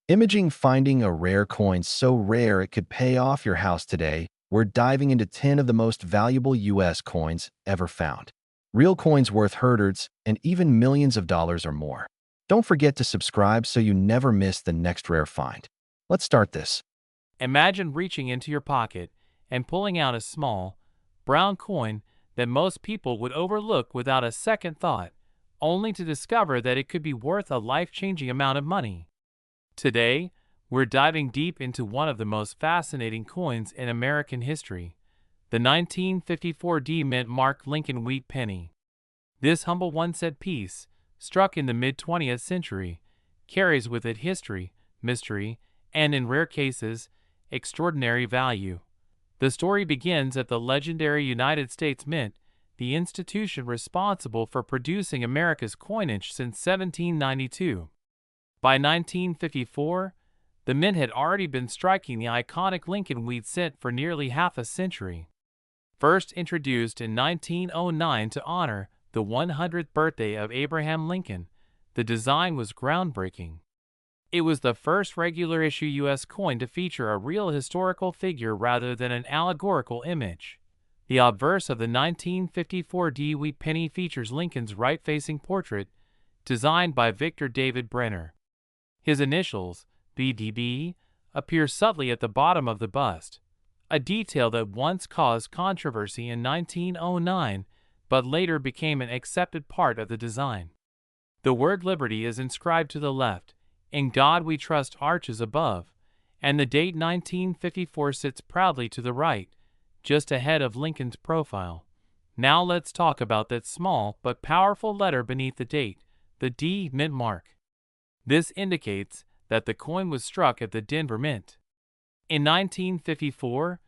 Imaging finding a rare coin so rare it could pay off your house today, we're diving into 10 of the most valuable U.S. coins ever found. Real coins worth hundreds and even millions of dollars or more. Don't forget to subscribe so you never miss the next rare find. Let's start this. Imagine reaching into your pocket and pulling out a small, brown coin that most people would overlook without a second thought, only to discover that it could be worth a life-changing amount of money. Today, we're diving deep into one of the most fascinating coins in American history, the 1954 D Mint marked Lincoln Wheat Penny. This humble one-cent piece, struck in the mid-20th century, carries with it history, mystery, and in rare cases, extraordinary value. The story begins at the legendary United States Mint, the institution responsible for producing America's coinage since 1792. By 1954, the Mint had already been striking the iconic Lincoln Wheat Cent for nearly half a century. First introduced in 1909 to honor the 100th birthday of Abraham Lincoln, the design was groundbreaking. It was the first regular-issue U.S. coin to feature a real historical figure rather than an allegorical image. The obverse of the 1954 D Wheat Penny features Lincoln's right-facing portrait, designed by Victor David Brenner. His initials, VDB, appear subtly at the bottom of the bust, a detail that once caused controversy in 1909 but later became an accepted part of the design. The word liberty is inscribed to the left, "In God We Trust" arches above, and the date 1954 sits proudly to the right, just ahead of Lincoln's profile. Now let's talk about that small but powerful letter beneath the date, the D Mint mark. This indicates that the coin was struck at the Denver Mint. In 1954,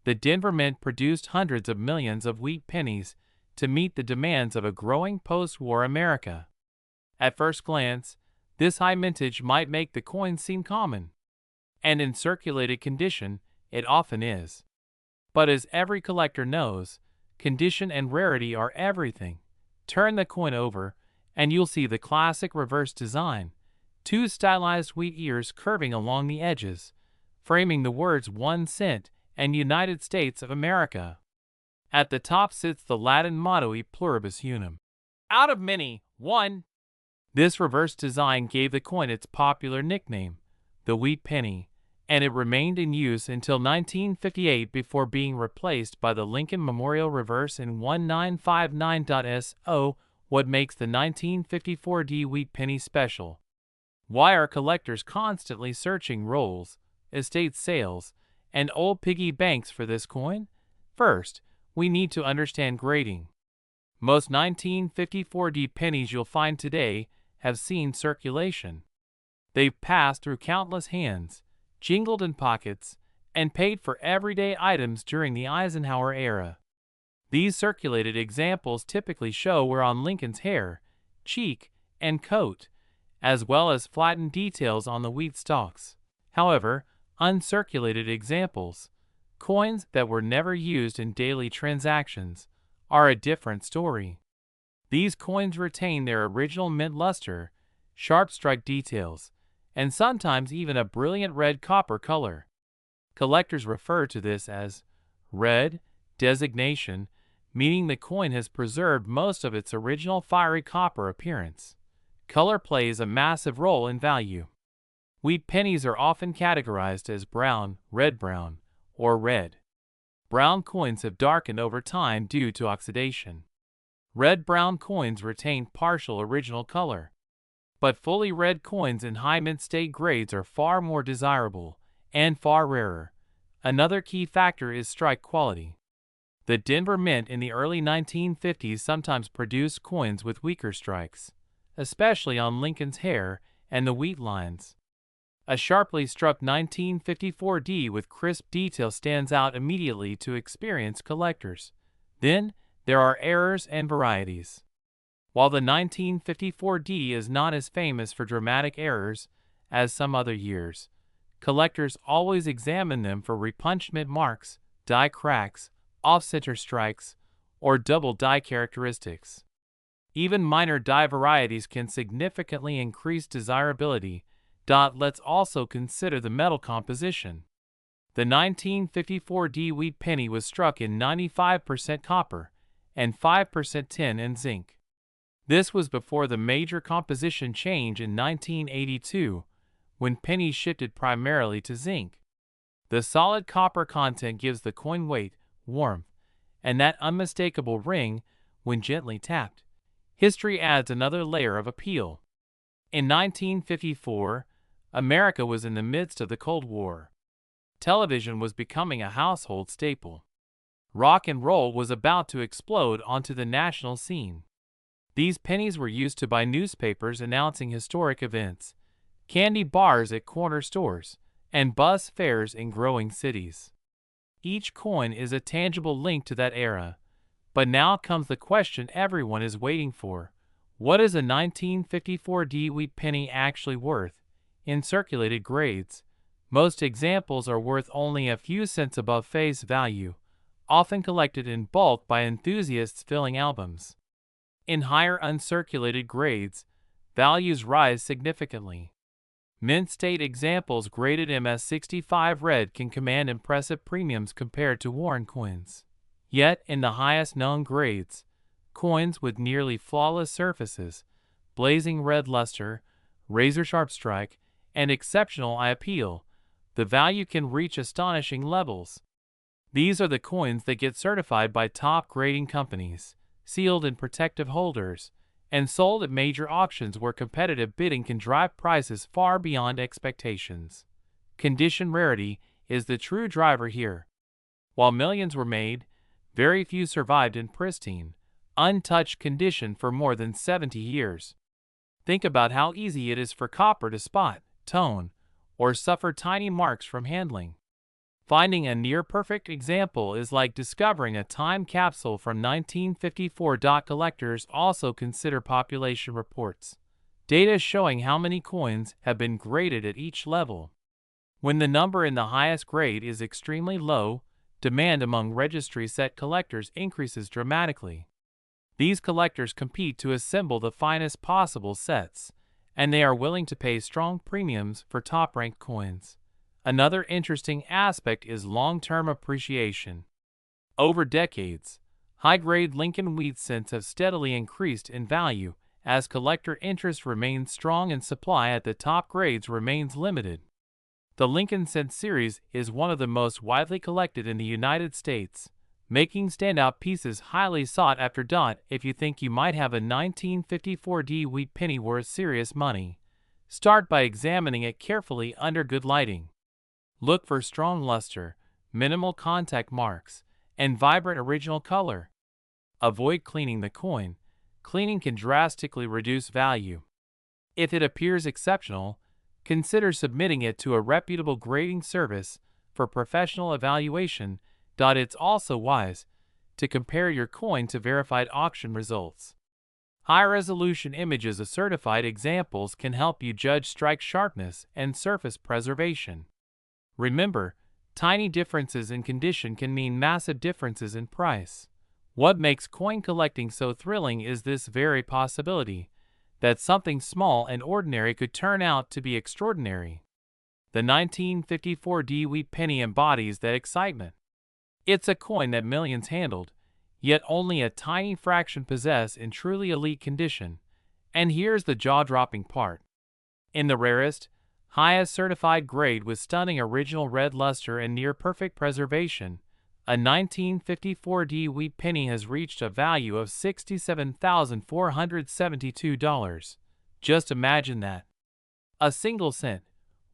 the Denver Mint produced hundreds of millions of wheat pennies to meet the demands of a growing post-war America. At first glance, this high mintage might make the coin seem common, and in circulated condition, it often is. But as every collector knows, condition and rarity are everything. Turn the coin over, and you'll see the classic reverse design, two stylized wheat ears curving along the edges, framing the words 1 cent and United States of America. At the top sits the Latin motto E pluribus unum, out of many, one. This reverse design gave the coin its popular nickname, the Wheat Penny, and it remained in use until 1958 before being replaced by the Lincoln Memorial Reverse in 1959.So. What makes the 1954 D Wheat Penny special? Why are collectors constantly searching rolls, estate sales, and old piggy banks for this coin? First, we need to understand grading. Most 1954 D pennies you'll find today have seen circulation. They've passed through countless hands, jingled in pockets, and paid for everyday items during the Eisenhower era. These circulated examples typically show wear on Lincoln's hair, cheek, and coat, as well as flattened details on the wheat stalks. However, uncirculated examples, coins that were never used in daily transactions, are a different story. These coins retain their original mint luster, sharp strike details, and sometimes even a brilliant red copper color. Collectors refer to this as red designation, meaning the coin has preserved most of its original fiery copper appearance. Color plays a massive role in value. Wheat pennies are often categorized as brown, red-brown, or red. Brown coins have darkened over time due to oxidation. Red-brown coins retain partial original color. But fully red coins in high mint state grades are far more desirable and far rarer. Another key factor is strike quality. The Denver Mint in the early 1950s sometimes produced coins with weaker strikes, especially on Lincoln's hair and the wheat lines. A sharply struck 1954 D with crisp detail stands out immediately to experienced collectors. Then, there are errors and varieties. While the 1954 D is not as famous for dramatic errors as some other years, collectors always examine them for repunchment marks, die cracks, off-center strikes, or double die characteristics. Even minor die varieties can significantly increase desirability, Let's also consider the metal composition. The 1954 Wheat Penny was struck in 95% copper and 5% tin and zinc. This was before the major composition change in 1982, when pennies shifted primarily to zinc. The solid copper content gives the coin weight, warmth, and that unmistakable ring when gently tapped. History adds another layer of appeal. In 1954, America was in the midst of the Cold War. Television was becoming a household staple. Rock and roll was about to explode onto the national scene. These pennies were used to buy newspapers announcing historic events, candy bars at corner stores, and bus fares in growing cities. Each coin is a tangible link to that era. But now comes the question everyone is waiting for. What is a 1954 Wheat Penny actually worth? In circulated grades, most examples are worth only a few cents above face value, often collected in bulk by enthusiasts filling albums. In higher uncirculated grades, values rise significantly. Mint State examples graded MS65 red can command impressive premiums compared to worn coins. Yet, in the highest known grades, coins with nearly flawless surfaces, blazing red luster, razor-sharp strike, and exceptional eye appeal, the value can reach astonishing levels. These are the coins that get certified by top grading companies, sealed in protective holders, and sold at major auctions where competitive bidding can drive prices far beyond expectations. Condition rarity is the true driver here. While millions were made, very few survived in pristine, untouched condition for more than 70 years. Think about how easy it is for copper to spot, tone, or suffer tiny marks from handling. Finding a near-perfect example is like discovering a time capsule from 1954. Collectors also consider population reports, data showing how many coins have been graded at each level. When the number in the highest grade is extremely low, demand among registry set collectors increases dramatically. These collectors compete to assemble the finest possible sets, and they are willing to pay strong premiums for top-ranked coins. Another interesting aspect is long-term appreciation. Over decades, high-grade Lincoln Wheat Cents have steadily increased in value as collector interest remains strong and supply at the top grades remains limited. The Lincoln Cent series is one of the most widely collected in the United States, making standout pieces highly sought after. If you think you might have a 1954 Wheat Penny worth serious money, start by examining it carefully under good lighting. Look for strong luster, minimal contact marks, and vibrant original color. Avoid cleaning the coin. Cleaning can drastically reduce value. If it appears exceptional, consider submitting it to a reputable grading service for professional evaluation. It's also wise to compare your coin to verified auction results. High-resolution images of certified examples can help you judge strike sharpness and surface preservation. Remember, tiny differences in condition can mean massive differences in price. What makes coin collecting so thrilling is this very possibility that something small and ordinary could turn out to be extraordinary. The 1954 Wheat Penny embodies that excitement. It's a coin that millions handled, yet only a tiny fraction possess in truly elite condition. And here's the jaw-dropping part. In the rarest, highest certified grade with stunning original red luster and near-perfect preservation, a 1954 Wheat Penny has reached a value of $67,472. Just imagine that. A single cent,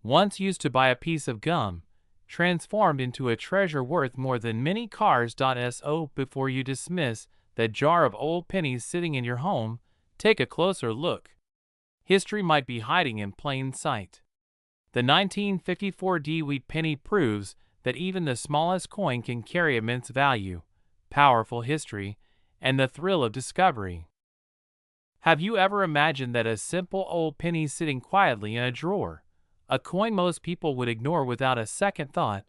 once used to buy a piece of gum, transformed into a treasure worth more than many cars. So before you dismiss that jar of old pennies sitting in your home, take a closer look. History might be hiding in plain sight. The 1954 Wheat Penny proves that even the smallest coin can carry immense value, powerful history, and the thrill of discovery. Have you ever imagined that a simple old penny sitting quietly in a drawer, a coin most people would ignore without a second thought,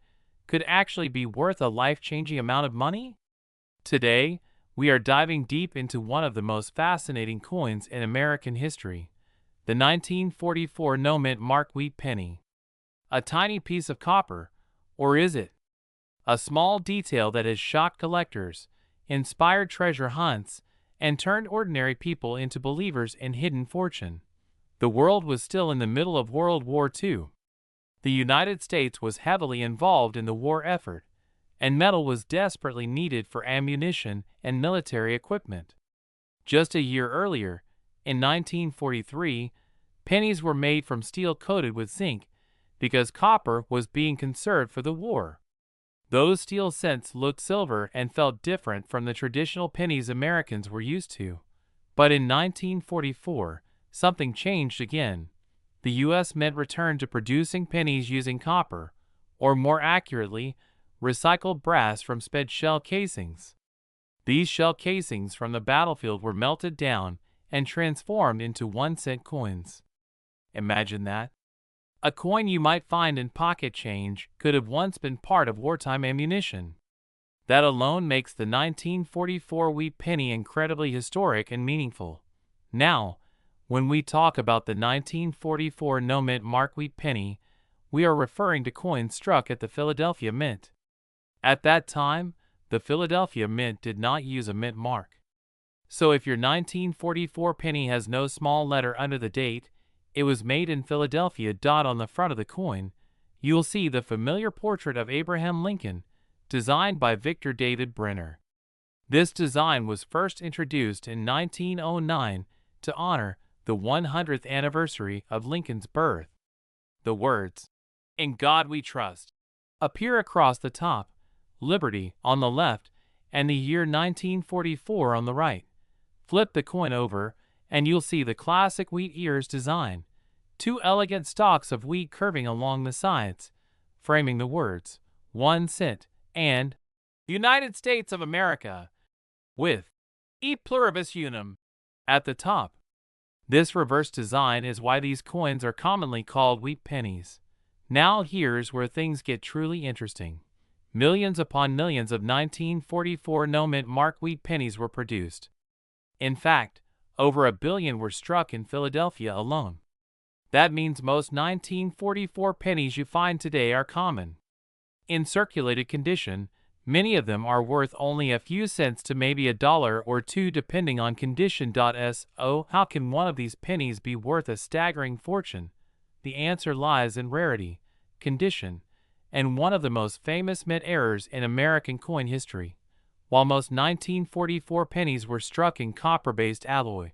could actually be worth a life-changing amount of money? Today, we are diving deep into one of the most fascinating coins in American history, The 1944 no-mint mark wheat penny. A tiny piece of copper, or is it? A small detail that has shocked collectors, inspired treasure hunts, and turned ordinary people into believers in hidden fortune. The world was still in the middle of World War II. The United States was heavily involved in the war effort, and metal was desperately needed for ammunition and military equipment. Just a year earlier, in 1943, pennies were made from steel coated with zinc because copper was being conserved for the war. Those steel cents looked silver and felt different from the traditional pennies Americans were used to. But in 1944, something changed again. The U.S. Mint returned to producing pennies using copper, or more accurately, recycled brass from sped shell casings. These shell casings from the battlefield were melted down and transformed into 1-cent coins. Imagine that. A coin you might find in pocket change could have once been part of wartime ammunition. That alone makes the 1944 wheat penny incredibly historic and meaningful. Now, when we talk about the 1944 no-mint mark wheat penny, we are referring to coins struck at the Philadelphia Mint. At that time, the Philadelphia Mint did not use a mint mark. So if your 1944 penny has no small letter under the date, "It was made in Philadelphia" on the front of the coin, you'll see the familiar portrait of Abraham Lincoln, designed by Victor David Brenner. This design was first introduced in 1909 to honor the 100th anniversary of Lincoln's birth. The words, "In God We Trust," appear across the top, Liberty on the left, and the year 1944 on the right. Flip the coin over, and you'll see the classic wheat ears design, two elegant stalks of wheat curving along the sides, framing the words, 1 cent, and United States of America, with E pluribus unum at the top. This reverse design is why these coins are commonly called wheat pennies. Now here's where things get truly interesting. Millions upon millions of 1944 no-mint mark wheat pennies were produced. In fact, over 1 billion were struck in Philadelphia alone. That means most 1944 pennies you find today are common. In circulated condition, many of them are worth only a few cents to maybe $1 or $2 depending on condition. So how can one of these pennies be worth a staggering fortune? The answer lies in rarity, condition, and one of the most famous mint errors in American coin history. While most 1944 pennies were struck in copper-based alloy,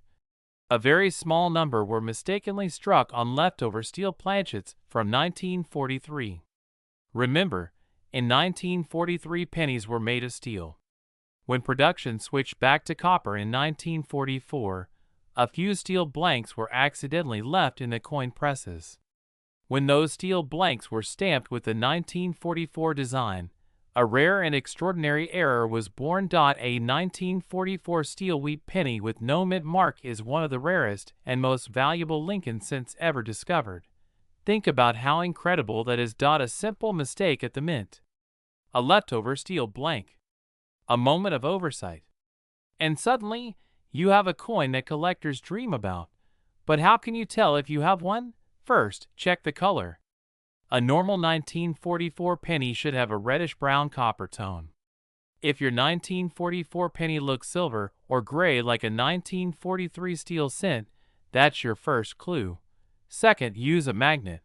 a very small number were mistakenly struck on leftover steel planchets from 1943. Remember, in 1943 pennies were made of steel. When production switched back to copper in 1944, a few steel blanks were accidentally left in the coin presses. When those steel blanks were stamped with the 1944 design, a rare and extraordinary error was born. A 1944 steel wheat penny with no mint mark is one of the rarest and most valuable Lincoln cents ever discovered. Think about how incredible that is. A simple mistake at the mint, a leftover steel blank, a moment of oversight, and suddenly you have a coin that collectors dream about. But how can you tell if you have one? First, check the color. A normal 1944 penny should have a reddish-brown copper tone. If your 1944 penny looks silver or gray like a 1943 steel cent, that's your first clue. Second, use a magnet.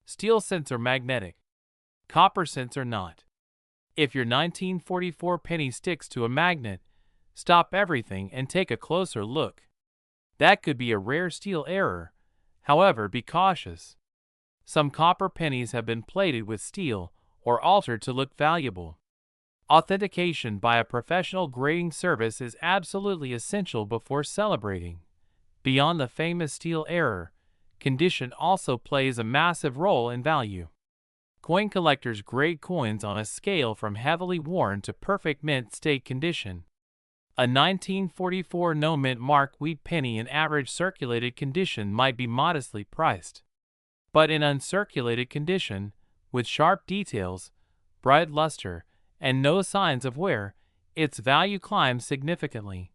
Steel cents are magnetic. Copper cents are not. If your 1944 penny sticks to a magnet, stop everything and take a closer look. That could be a rare steel error. However, be cautious. Some copper pennies have been plated with steel or altered to look valuable. Authentication by a professional grading service is absolutely essential before celebrating. Beyond the famous steel error, condition also plays a massive role in value. Coin collectors grade coins on a scale from heavily worn to perfect mint state condition. A 1944 no-mint mark wheat penny in average circulated condition might be modestly priced. But in uncirculated condition, with sharp details, bright luster, and no signs of wear, its value climbs significantly.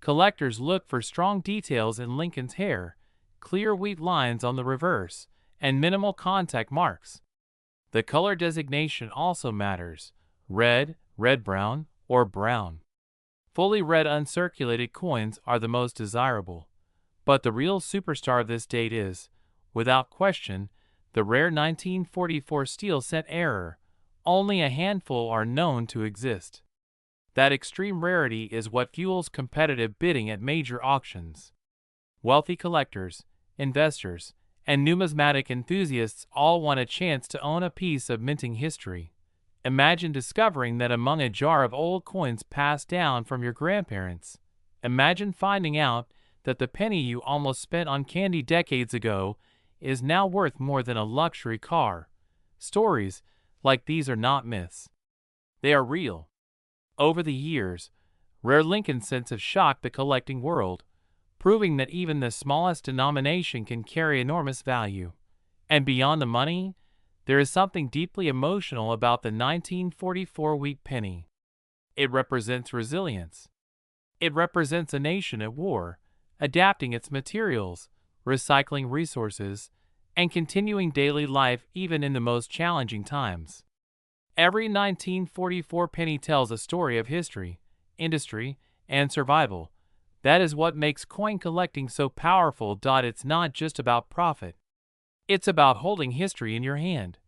Collectors look for strong details in Lincoln's hair, clear wheat lines on the reverse, and minimal contact marks. The color designation also matters: red, red-brown, or brown. Fully red uncirculated coins are the most desirable. But the real superstar of this date is, without question, the rare 1944 steel cent error. Only a handful are known to exist. That extreme rarity is what fuels competitive bidding at major auctions. Wealthy collectors, investors, and numismatic enthusiasts all want a chance to own a piece of minting history. Imagine discovering that among a jar of old coins passed down from your grandparents. Imagine finding out that the penny you almost spent on candy decades ago is now worth more than a luxury car. Stories like these are not myths. They are real. Over the years, rare Lincoln cents have shocked the collecting world, proving that even the smallest denomination can carry enormous value. And beyond the money, there is something deeply emotional about the 1944 wheat penny. It represents resilience. It represents a nation at war, adapting its materials, recycling resources, and continuing daily life even in the most challenging times. Every 1944 penny tells a story of history, industry, and survival. That is what makes coin collecting so powerful. It's not just about profit. It's about holding history in your hand.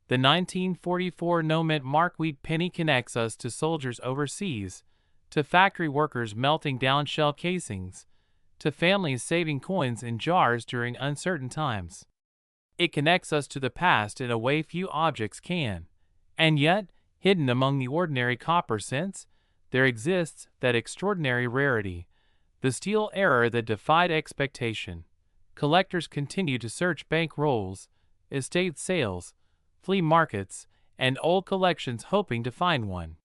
The 1944 no-mint mark wheat penny connects us to soldiers overseas, to factory workers melting down shell casings, to families saving coins in jars during uncertain times. It connects us to the past in a way few objects can. And yet, hidden among the ordinary copper cents, there exists that extraordinary rarity, the steel error that defied expectation. Collectors continue to search bank rolls, estate sales, flea markets, and old collections hoping to find one.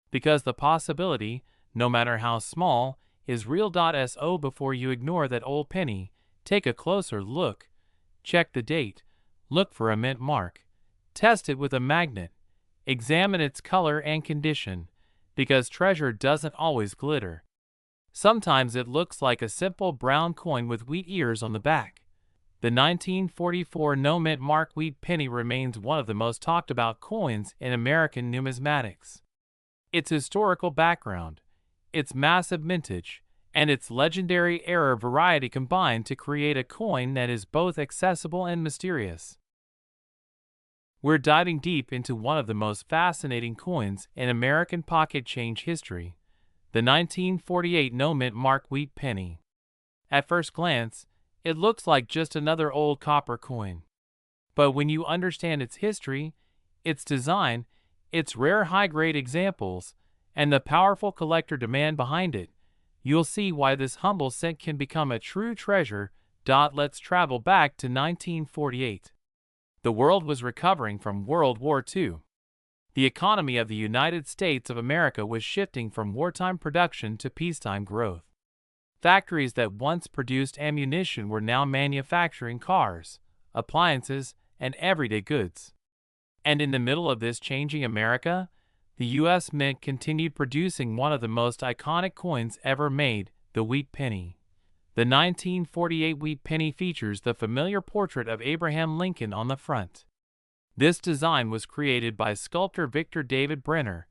Because the possibility, no matter how small, is real. So before you ignore that old penny, take a closer look. Check the date. Look for a mint mark. Test it with a magnet. Examine its color and condition, because treasure doesn't always glitter. Sometimes it looks like a simple brown coin with wheat ears on the back. The 1944 no-mint mark wheat penny remains one of the most talked about coins in American numismatics. Its historical background, its massive mintage, and its legendary error variety combine to create a coin that is both accessible and mysterious. We're diving deep into one of the most fascinating coins in American pocket change history, the 1948 no-mint mark wheat penny. At first glance, it looks like just another old copper coin. But when you understand its history, its design, its rare high-grade examples, and the powerful collector demand behind it, you'll see why this humble cent can become a true treasure. Let's travel back to 1948. The world was recovering from World War II. The economy of the United States of America was shifting from wartime production to peacetime growth. Factories that once produced ammunition were now manufacturing cars, appliances, and everyday goods. And in the middle of this changing America, the U.S. Mint continued producing one of the most iconic coins ever made, the wheat penny. The 1948 wheat penny features the familiar portrait of Abraham Lincoln on the front. This design was created by sculptor Victor David Brenner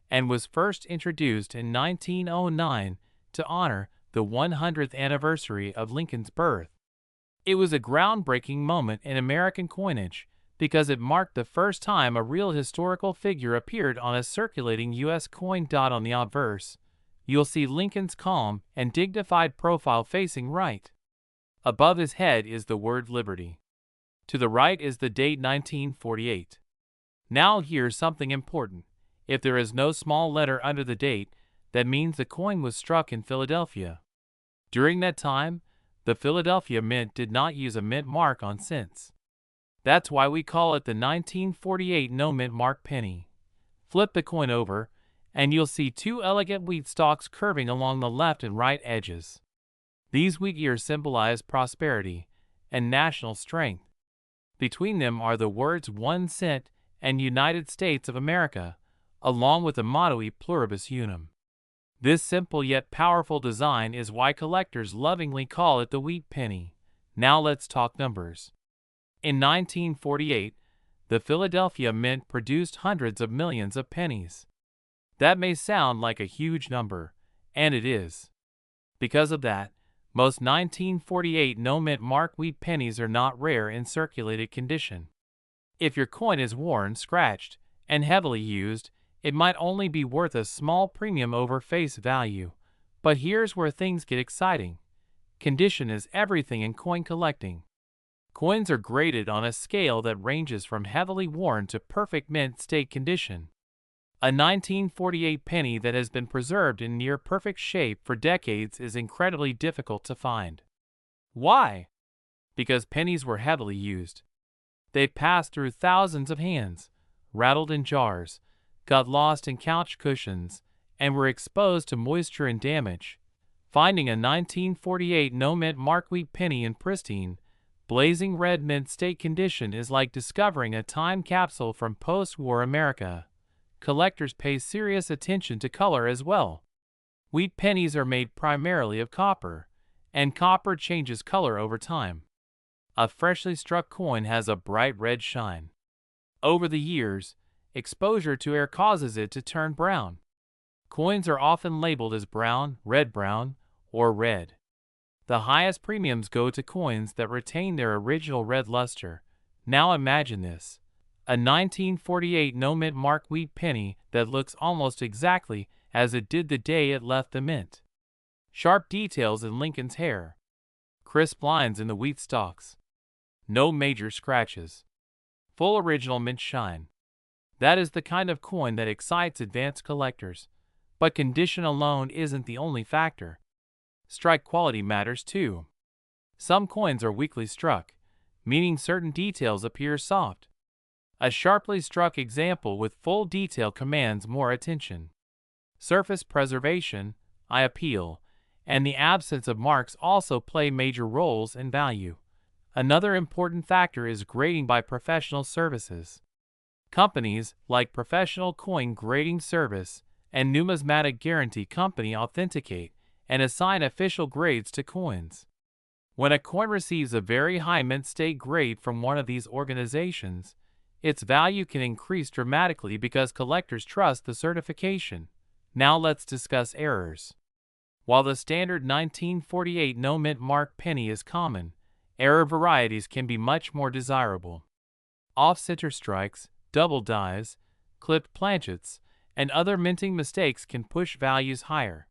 and was first introduced in 1909 to honor the 100th anniversary of Lincoln's birth. It was a groundbreaking moment in American coinage because it marked the first time a real historical figure appeared on a circulating U.S. coin. On the obverse, you'll see Lincoln's calm and dignified profile facing right. Above his head is the word Liberty. To the right is the date 1948. Now here's something important. If there is no small letter under the date, that means the coin was struck in Philadelphia. During that time, the Philadelphia Mint did not use a mint mark on cents. That's why we call it the 1948 no-mint mark penny. Flip the coin over, and you'll see two elegant wheat stalks curving along the left and right edges. These wheat ears symbolize prosperity and national strength. Between them are the words 1 cent and United States of America, along with the motto E pluribus unum. This simple yet powerful design is why collectors lovingly call it the wheat penny, Now let's talk numbers. In 1948, the Philadelphia Mint produced hundreds of millions of pennies. That may sound like a huge number, and it is. Because of that, most 1948 no-mint mark wheat pennies are not rare in circulated condition. If your coin is worn, scratched, and heavily used, it might only be worth a small premium over face value. But here's where things get exciting. Condition is everything in coin collecting. Coins are graded on a scale that ranges from heavily worn to perfect mint state condition. A 1948 penny that has been preserved in near perfect shape for decades is incredibly difficult to find. Why? Because pennies were heavily used. They passed through thousands of hands, rattled in jars, got lost in couch cushions, and were exposed to moisture and damage. Finding a 1948 no-mint mark wheat penny in pristine, blazing red mint state condition is like discovering a time capsule from post-war America. Collectors pay serious attention to color as well. Wheat pennies are made primarily of copper, and copper changes color over time. A freshly struck coin has a bright red shine. Over the years, exposure to air causes it to turn brown. Coins are often labeled as brown, or red. The highest premiums go to coins that retain their original red luster. Now imagine this. A 1948 no-mint mark wheat penny that looks almost exactly as it did the day it left the mint. Sharp details in Lincoln's hair. Crisp lines in the wheat stalks. No major scratches. Full original mint shine. That is the kind of coin that excites advanced collectors. But condition alone isn't the only factor. Strike quality matters too. Some coins are weakly struck, meaning certain details appear soft. A sharply struck example with full detail commands more attention. Surface preservation, eye appeal, and the absence of marks also play major roles in value. Another important factor is grading by professional services. Companies like Professional Coin Grading Service and Numismatic Guarantee Company authenticate and assign official grades to coins. When a coin receives a very high mint state grade from one of these organizations, its value can increase dramatically because collectors trust the certification. Now let's discuss errors. While the standard 1948 no-mint mark penny is common, error varieties can be much more desirable. Off-center strikes, double dies, clipped planchets, and other minting mistakes can push values higher.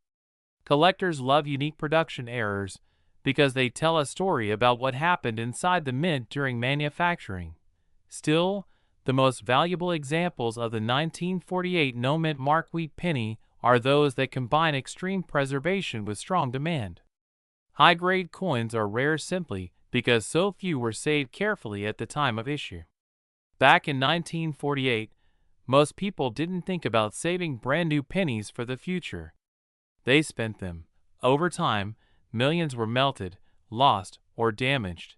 Collectors love unique production errors because they tell a story about what happened inside the mint during manufacturing. Still, the most valuable examples of the 1948 no-mint mark wheat penny are those that combine extreme preservation with strong demand. High-grade coins are rare simply because so few were saved carefully at the time of issue. Back in 1948, most people didn't think about saving brand-new pennies for the future. They spent them. Over time, millions were melted, lost, or damaged.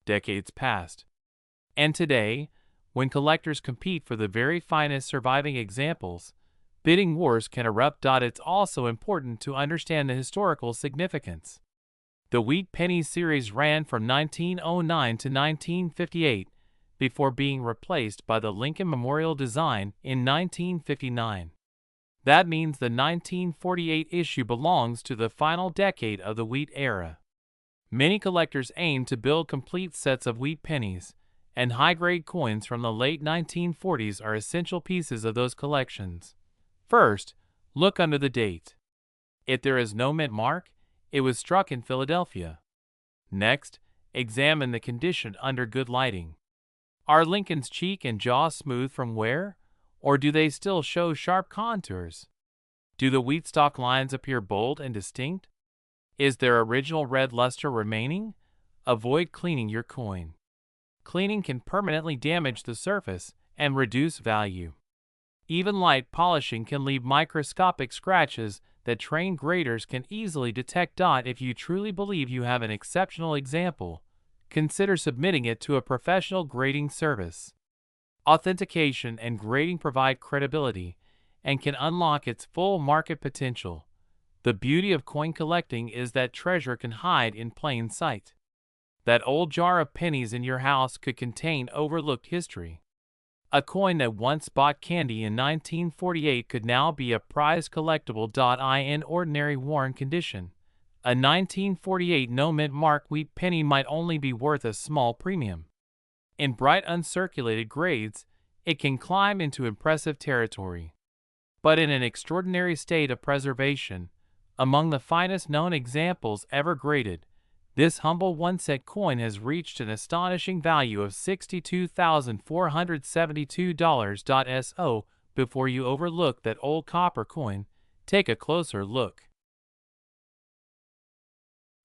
Decades passed. And today, when collectors compete for the very finest surviving examples, bidding wars can erupt. It's also important to understand the historical significance. The Wheat Pennies series ran from 1909 to 1958 before being replaced by the Lincoln Memorial design in 1959. That means the 1948 issue belongs to the final decade of the wheat era. Many collectors aim to build complete sets of wheat pennies, and high-grade coins from the late 1940s are essential pieces of those collections. First, look under the date. If there is no mint mark, it was struck in Philadelphia. Next, examine the condition under good lighting. Are Lincoln's cheek and jaw smooth from wear, or do they still show sharp contours? Do the wheat stalk lines appear bold and distinct? Is their original red luster remaining? Avoid cleaning your coin. Cleaning can permanently damage the surface and reduce value. Even light polishing can leave microscopic scratches that trained graders can easily detect. If you truly believe you have an exceptional example, consider submitting it to a professional grading service. Authentication and grading provide credibility and can unlock its full market potential. The beauty of coin collecting is that treasure can hide in plain sight. That old jar of pennies in your house could contain overlooked history. A coin that once bought candy in 1948 could now be a prized collectible. In ordinary worn condition, a 1948 no-mint mark wheat penny might only be worth a small premium. In bright uncirculated grades, it can climb into impressive territory. But in an extraordinary state of preservation, among the finest known examples ever graded, this humble 1-cent coin has reached an astonishing value of $62,472. So, before you overlook that old copper coin, take a closer look.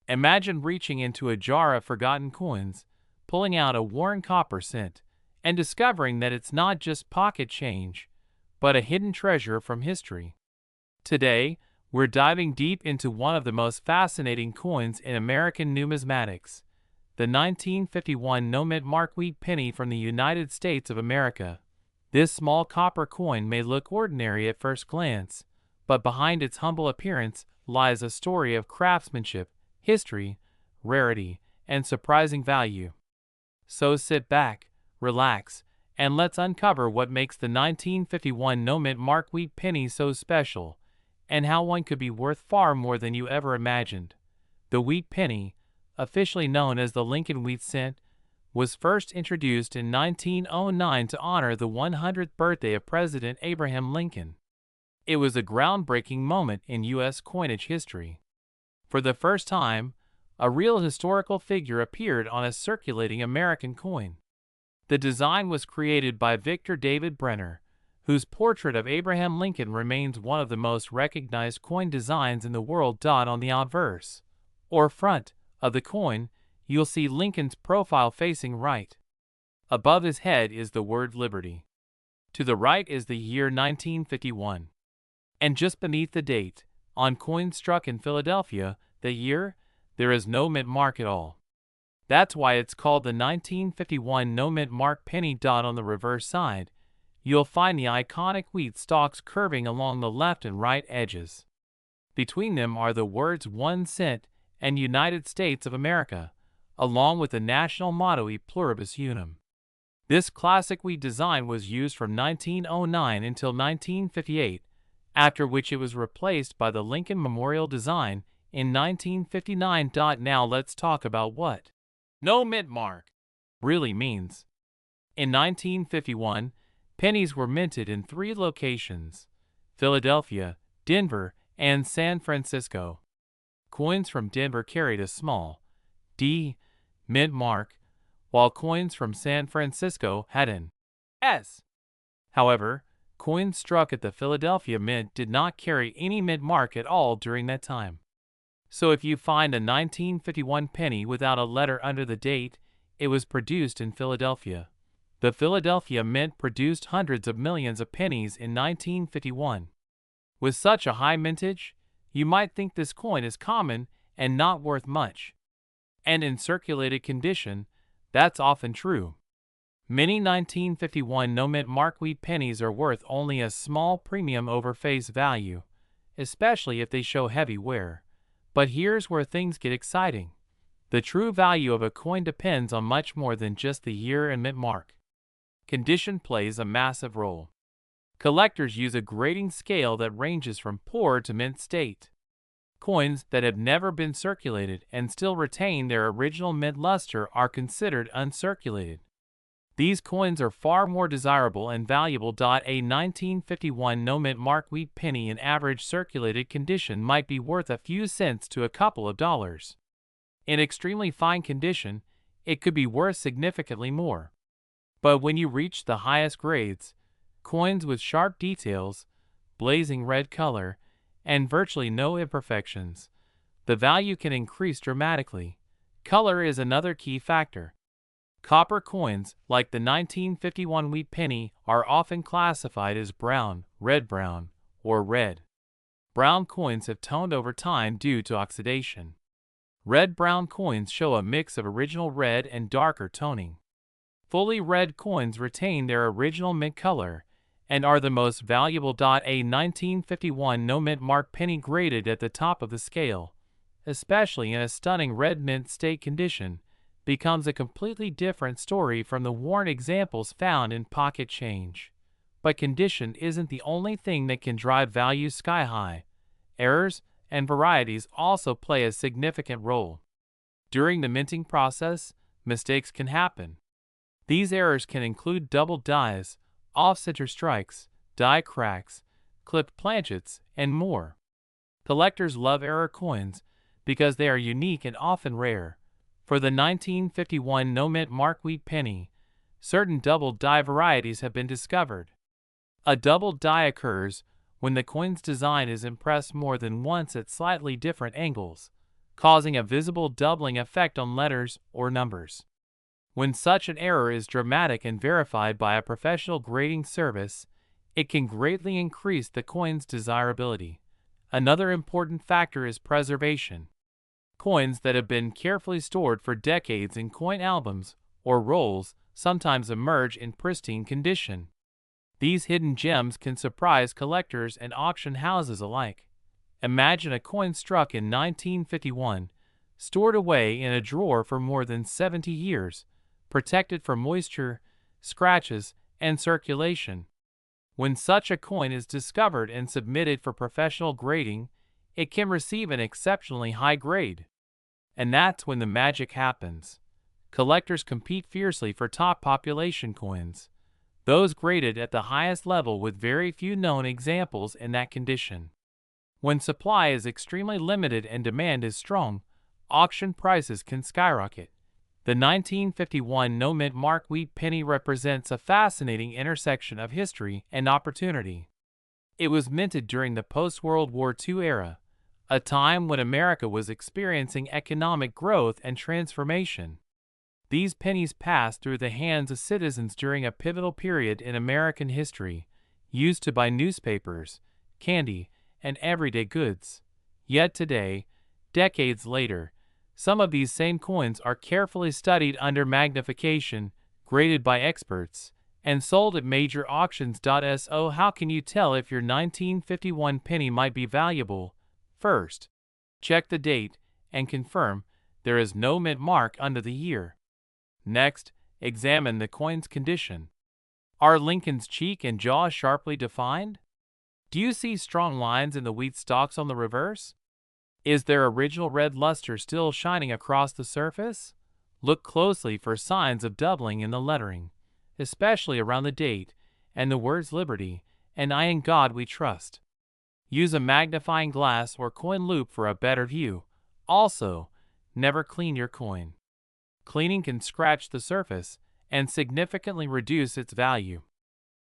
Imagine reaching into a jar of forgotten coins, pulling out a worn copper cent, and discovering that it's not just pocket change, but a hidden treasure from history. Today, we're diving deep into one of the most fascinating coins in American numismatics, the 1951 no-mint mark wheat penny from the United States of America. This small copper coin may look ordinary at first glance, but behind its humble appearance lies a story of craftsmanship, history, rarity, and surprising value. So sit back, relax, and let's uncover what makes the 1951 no-mint mark wheat penny so special, and how one could be worth far more than you ever imagined. The wheat penny, officially known as the Lincoln Wheat Cent, was first introduced in 1909 to honor the 100th birthday of President Abraham Lincoln. It was a groundbreaking moment in U.S. coinage history. For the first time, a real historical figure appeared on a circulating American coin. The design was created by Victor David Brenner, whose portrait of Abraham Lincoln remains one of the most recognized coin designs in the world. On the obverse, or front, of the coin, you'll see Lincoln's profile facing right. Above his head is the word Liberty. To the right is the year 1951. And just beneath the date, on coins struck in Philadelphia, the year, there is no mint mark at all. That's why it's called the 1951 no-mint mark penny. On the reverse side, you'll find the iconic wheat stalks curving along the left and right edges. Between them are the words 1 cent and United States of America, along with the national motto E pluribus unum. This classic wheat design was used from 1909 until 1958, after which it was replaced by the Lincoln Memorial design in 1959. Now let's talk about what no mint mark really means. In 1951, pennies were minted in 3 locations: Philadelphia, Denver, and San Francisco. Coins from Denver carried a small D mint mark, while coins from San Francisco had an S. However, coins struck at the Philadelphia Mint did not carry any mint mark at all during that time. So if you find a 1951 penny without a letter under the date, it was produced in Philadelphia. The Philadelphia Mint produced hundreds of millions of pennies in 1951. With such a high mintage, you might think this coin is common and not worth much. And in circulated condition, that's often true. Many 1951 no-mint mark wheat pennies are worth only a small premium over face value, especially if they show heavy wear. But here's where things get exciting. The true value of a coin depends on much more than just the year and mint mark. Condition plays a massive role. Collectors use a grading scale that ranges from poor to mint state. Coins that have never been circulated and still retain their original mint luster are considered uncirculated. These coins are far more desirable and valuable. A 1951 no-mint mark wheat penny in average circulated condition might be worth a few cents to a couple of dollars. In extremely fine condition, it could be worth significantly more. But when you reach the highest grades, coins with sharp details, blazing red color, and virtually no imperfections, the value can increase dramatically. Color is another key factor. Copper coins, like the 1951 wheat penny, are often classified as brown, red-brown, or red. Brown coins have toned over time due to oxidation. Red-brown coins show a mix of original red and darker toning. Fully red coins retain their original mint color and are the most valuable. A 1951 no-mint mark penny graded at the top of the scale, especially in a stunning red mint state condition, becomes a completely different story from the worn examples found in pocket change. But condition isn't the only thing that can drive values sky high. Errors and varieties also play a significant role. During the minting process, mistakes can happen. These errors can include double dies, off-center strikes, die cracks, clipped planchets, and more. Collectors love error coins because they are unique and often rare. For the 1951 no-mint mark wheat penny, certain double die varieties have been discovered. A double die occurs when the coin's design is impressed more than once at slightly different angles, causing a visible doubling effect on letters or numbers. When such an error is dramatic and verified by a professional grading service, it can greatly increase the coin's desirability. Another important factor is preservation. Coins that have been carefully stored for decades in coin albums or rolls sometimes emerge in pristine condition. These hidden gems can surprise collectors and auction houses alike. Imagine a coin struck in 1951, stored away in a drawer for more than 70 years, protected from moisture, scratches, and circulation. When such a coin is discovered and submitted for professional grading, it can receive an exceptionally high grade. And that's when the magic happens. Collectors compete fiercely for top population coins, those graded at the highest level with very few known examples in that condition. When supply is extremely limited and demand is strong, auction prices can skyrocket. The 1951 no-mint mark wheat penny represents a fascinating intersection of history and opportunity. It was minted during the post-World War II era, a time when America was experiencing economic growth and transformation. These pennies passed through the hands of citizens during a pivotal period in American history, used to buy newspapers, candy, and everyday goods. Yet today, decades later, some of these same coins are carefully studied under magnification, graded by experts, and sold at major auctions. So how can you tell if your 1951 penny might be valuable? First, check the date and confirm there is no mint mark under the year. Next, examine the coin's condition. Are Lincoln's cheek and jaw sharply defined? Do you see strong lines in the wheat stalks on the reverse? Is their original red luster still shining across the surface? Look closely for signs of doubling in the lettering, especially around the date and the words Liberty and I in God We Trust. Use a magnifying glass or coin loupe for a better view. Also, never clean your coin. Cleaning can scratch the surface and significantly reduce its value.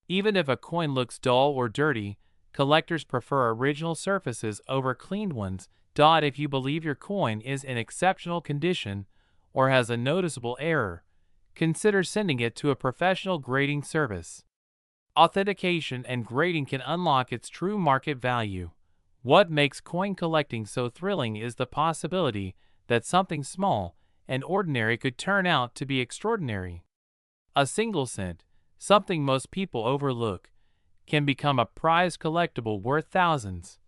Even if a coin looks dull or dirty, collectors prefer original surfaces over cleaned ones. If you believe your coin is in exceptional condition or has a noticeable error, consider sending it to a professional grading service. Authentication and grading can unlock its true market value. What makes coin collecting so thrilling is the possibility that something small and ordinary could turn out to be extraordinary. A single cent, something most people overlook, can become a prized collectible worth thousands.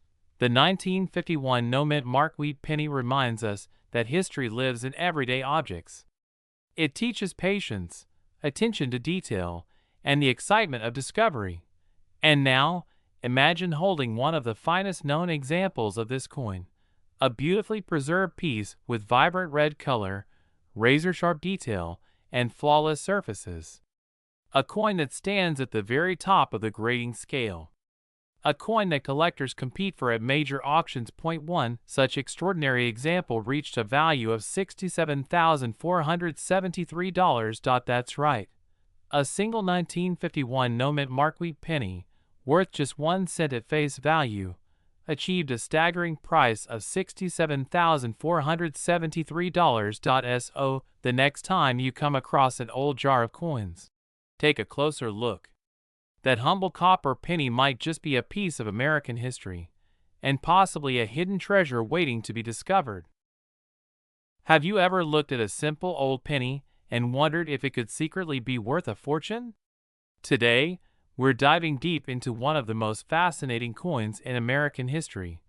The 1951 no-mint mark wheat penny reminds us that history lives in everyday objects. It teaches patience, attention to detail, and the excitement of discovery. And now, imagine holding one of the finest known examples of this coin, a beautifully preserved piece with vibrant red color, razor-sharp detail, and flawless surfaces. A coin that stands at the very top of the grading scale. A coin that collectors compete for at major auctions. Point 1. Such extraordinary example reached a value of $67,473. That's right. A single 1951 no-mint mark wheat penny, worth just 1 cent at face value, achieved a staggering price of $67,473. So, the next time you come across an old jar of coins, take a closer look. That humble copper penny might just be a piece of American history, and possibly a hidden treasure waiting to be discovered. Have you ever looked at a simple old penny and wondered if it could secretly be worth a fortune? Today, we're diving deep into one of the most fascinating coins in American history,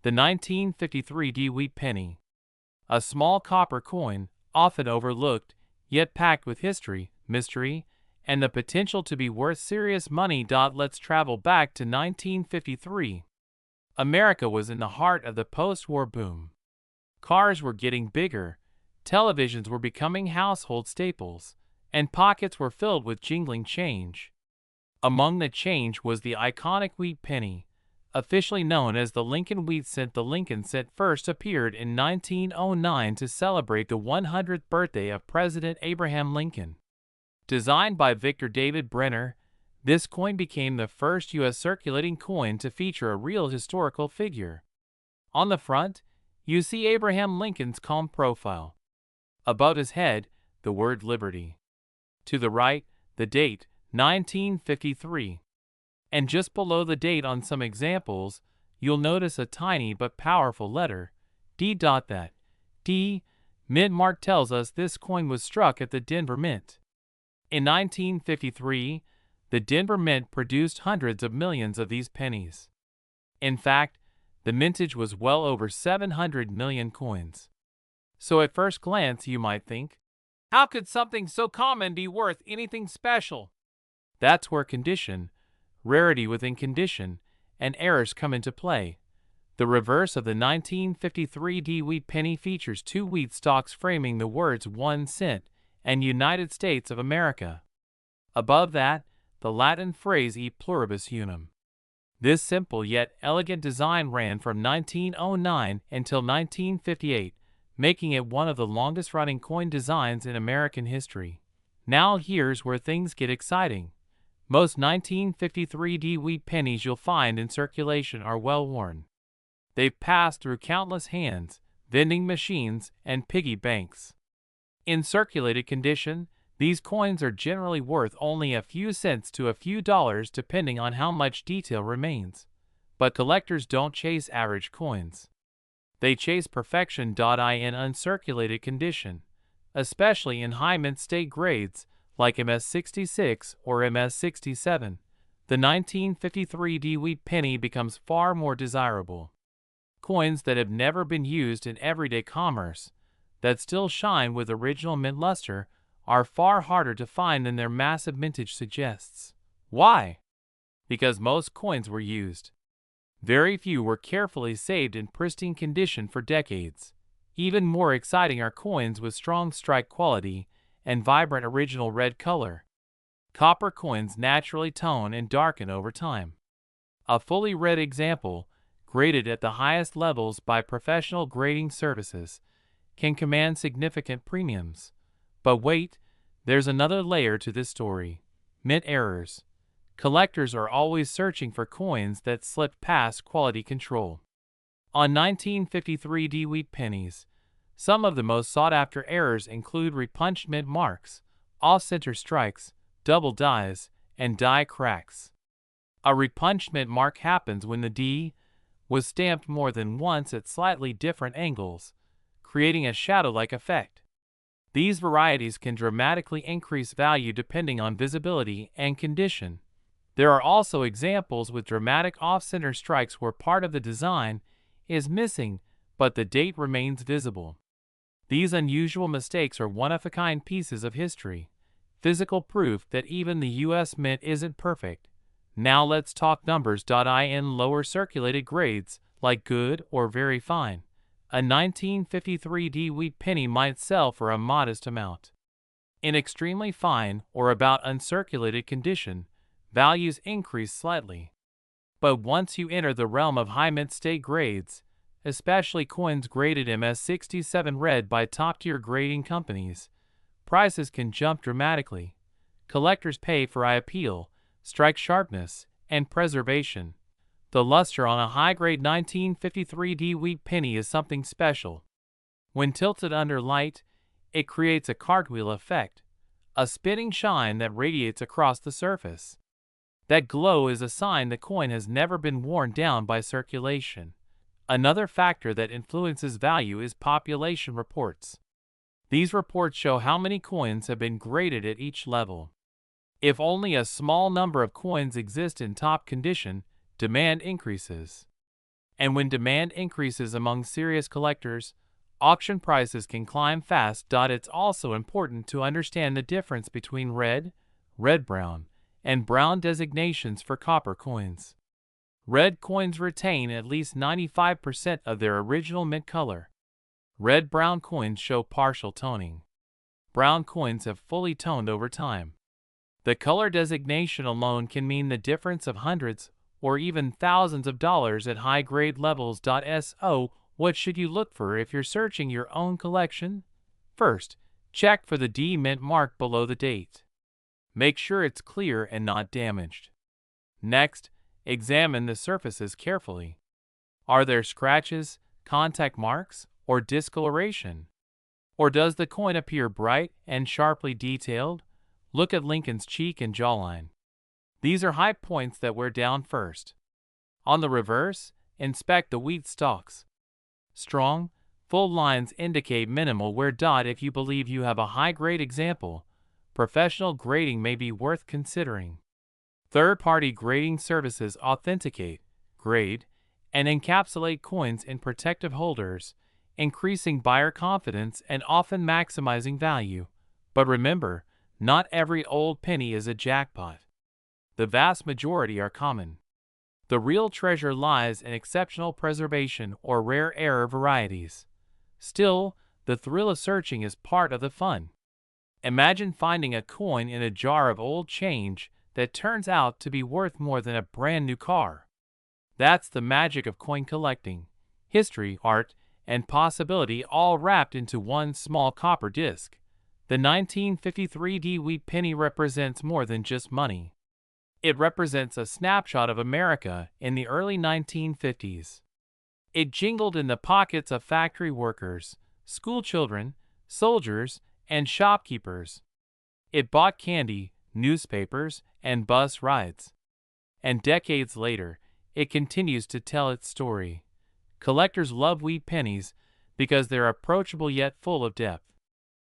the 1953 wheat penny. A small copper coin, often overlooked, yet packed with history, mystery, and the potential to be worth serious money. Let's travel back to 1953. America was in the heart of the post-war boom. Cars were getting bigger, televisions were becoming household staples, and pockets were filled with jingling change. Among the change was the iconic wheat penny, officially known as the Lincoln Wheat Cent. The Lincoln Cent first appeared in 1909 to celebrate the 100th birthday of President Abraham Lincoln. Designed by Victor David Brenner, this coin became the first U.S. circulating coin to feature a real historical figure. On the front, you see Abraham Lincoln's calm profile. Above his head, the word Liberty. To the right, the date, 1953. And just below the date on some examples, you'll notice a tiny but powerful letter, D. That D mint mark tells us this coin was struck at the Denver Mint. In 1953, the Denver Mint produced hundreds of millions of these pennies. In fact, the mintage was well over 700 million coins. So at first glance you might think, how could something so common be worth anything special? That's where condition, rarity within condition, and errors come into play. The reverse of the 1953 D wheat penny features two wheat stalks framing the words 1 cent and United States of America. Above that, the Latin phrase e pluribus unum. This simple yet elegant design ran from 1909 until 1958, making it one of the longest-running coin designs in American history. Now here's where things get exciting. Most 1953 D wheat pennies you'll find in circulation are well-worn. They've passed through countless hands, vending machines, and piggy banks. In circulated condition, these coins are generally worth only a few cents to a few dollars depending on how much detail remains. But collectors don't chase average coins. They chase perfection. In uncirculated condition, especially in high mint state grades like MS66 or MS67, the 1953 D wheat penny becomes far more desirable. Coins that have never been used in everyday commerce, that still shine with original mint luster, are far harder to find than their massive mintage suggests. Why? Because most coins were used. Very few were carefully saved in pristine condition for decades. Even more exciting are coins with strong strike quality and vibrant original red color. Copper coins naturally tone and darken over time. A fully red example, graded at the highest levels by professional grading services, can command significant premiums. But wait, there's another layer to this story. Mint errors. Collectors are always searching for coins that slip past quality control. On 1953 D wheat pennies, some of the most sought-after errors include repunched mint marks, off-center strikes, double dies, and die cracks. A repunched mint mark happens when the D was stamped more than once at slightly different angles, creating a shadow-like effect. These varieties can dramatically increase value depending on visibility and condition. There are also examples with dramatic off-center strikes where part of the design is missing, but the date remains visible. These unusual mistakes are one-of-a-kind pieces of history, physical proof that even the U.S. Mint isn't perfect. Now let's talk numbers. In lower circulated grades, like good or very fine, a 1953 D wheat penny might sell for a modest amount. In extremely fine or about uncirculated condition, values increase slightly. But once you enter the realm of high mint state grades, especially coins graded MS67 red by top-tier grading companies, prices can jump dramatically. Collectors pay for eye appeal, strike sharpness, and preservation. The luster on a high-grade 1953 D wheat penny is something special. When tilted under light, it creates a cartwheel effect, a spinning shine that radiates across the surface. That glow is a sign the coin has never been worn down by circulation. Another factor that influences value is population reports. These reports show how many coins have been graded at each level. If only a small number of coins exist in top condition, demand increases. And when demand increases among serious collectors, auction prices can climb fast. It's also important to understand the difference between red, red-brown, and brown designations for copper coins. Red coins retain at least 95% of their original mint color. Red-brown coins show partial toning. Brown coins have fully toned over time. The color designation alone can mean the difference of hundreds or even thousands of dollars at high-grade levels. So, what should you look for if you're searching your own collection? First, check for the D mint mark below the date. Make sure it's clear and not damaged. Next, examine the surfaces carefully. Are there scratches, contact marks, or discoloration? Or does the coin appear bright and sharply detailed? Look at Lincoln's cheek and jawline. These are high points that wear down first. On the reverse, inspect the wheat stalks. Strong, full lines indicate minimal wear. If you believe you have a high-grade example, professional grading may be worth considering. Third-party grading services authenticate, grade, and encapsulate coins in protective holders, increasing buyer confidence and often maximizing value. But remember, not every old penny is a jackpot. The vast majority are common. The real treasure lies in exceptional preservation or rare air varieties. Still, the thrill of searching is part of the fun. Imagine finding a coin in a jar of old change that turns out to be worth more than a brand new car. That's the magic of coin collecting: history, art, and possibility all wrapped into one small copper disc. The 1953 D Wheat Penny represents more than just money. It represents a snapshot of America in the early 1950s. It jingled in the pockets of factory workers, school children, soldiers, and shopkeepers. It bought candy, newspapers, and bus rides. And decades later, it continues to tell its story. Collectors love wheat pennies because they're approachable yet full of depth.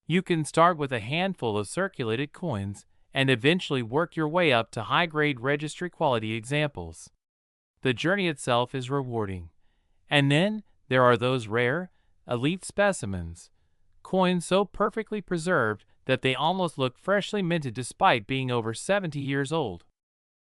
You can start with a handful of circulated coins and eventually work your way up to high-grade registry-quality examples. The journey itself is rewarding. And then there are those rare, elite specimens, coins so perfectly preserved that they almost look freshly minted despite being over 70 years old.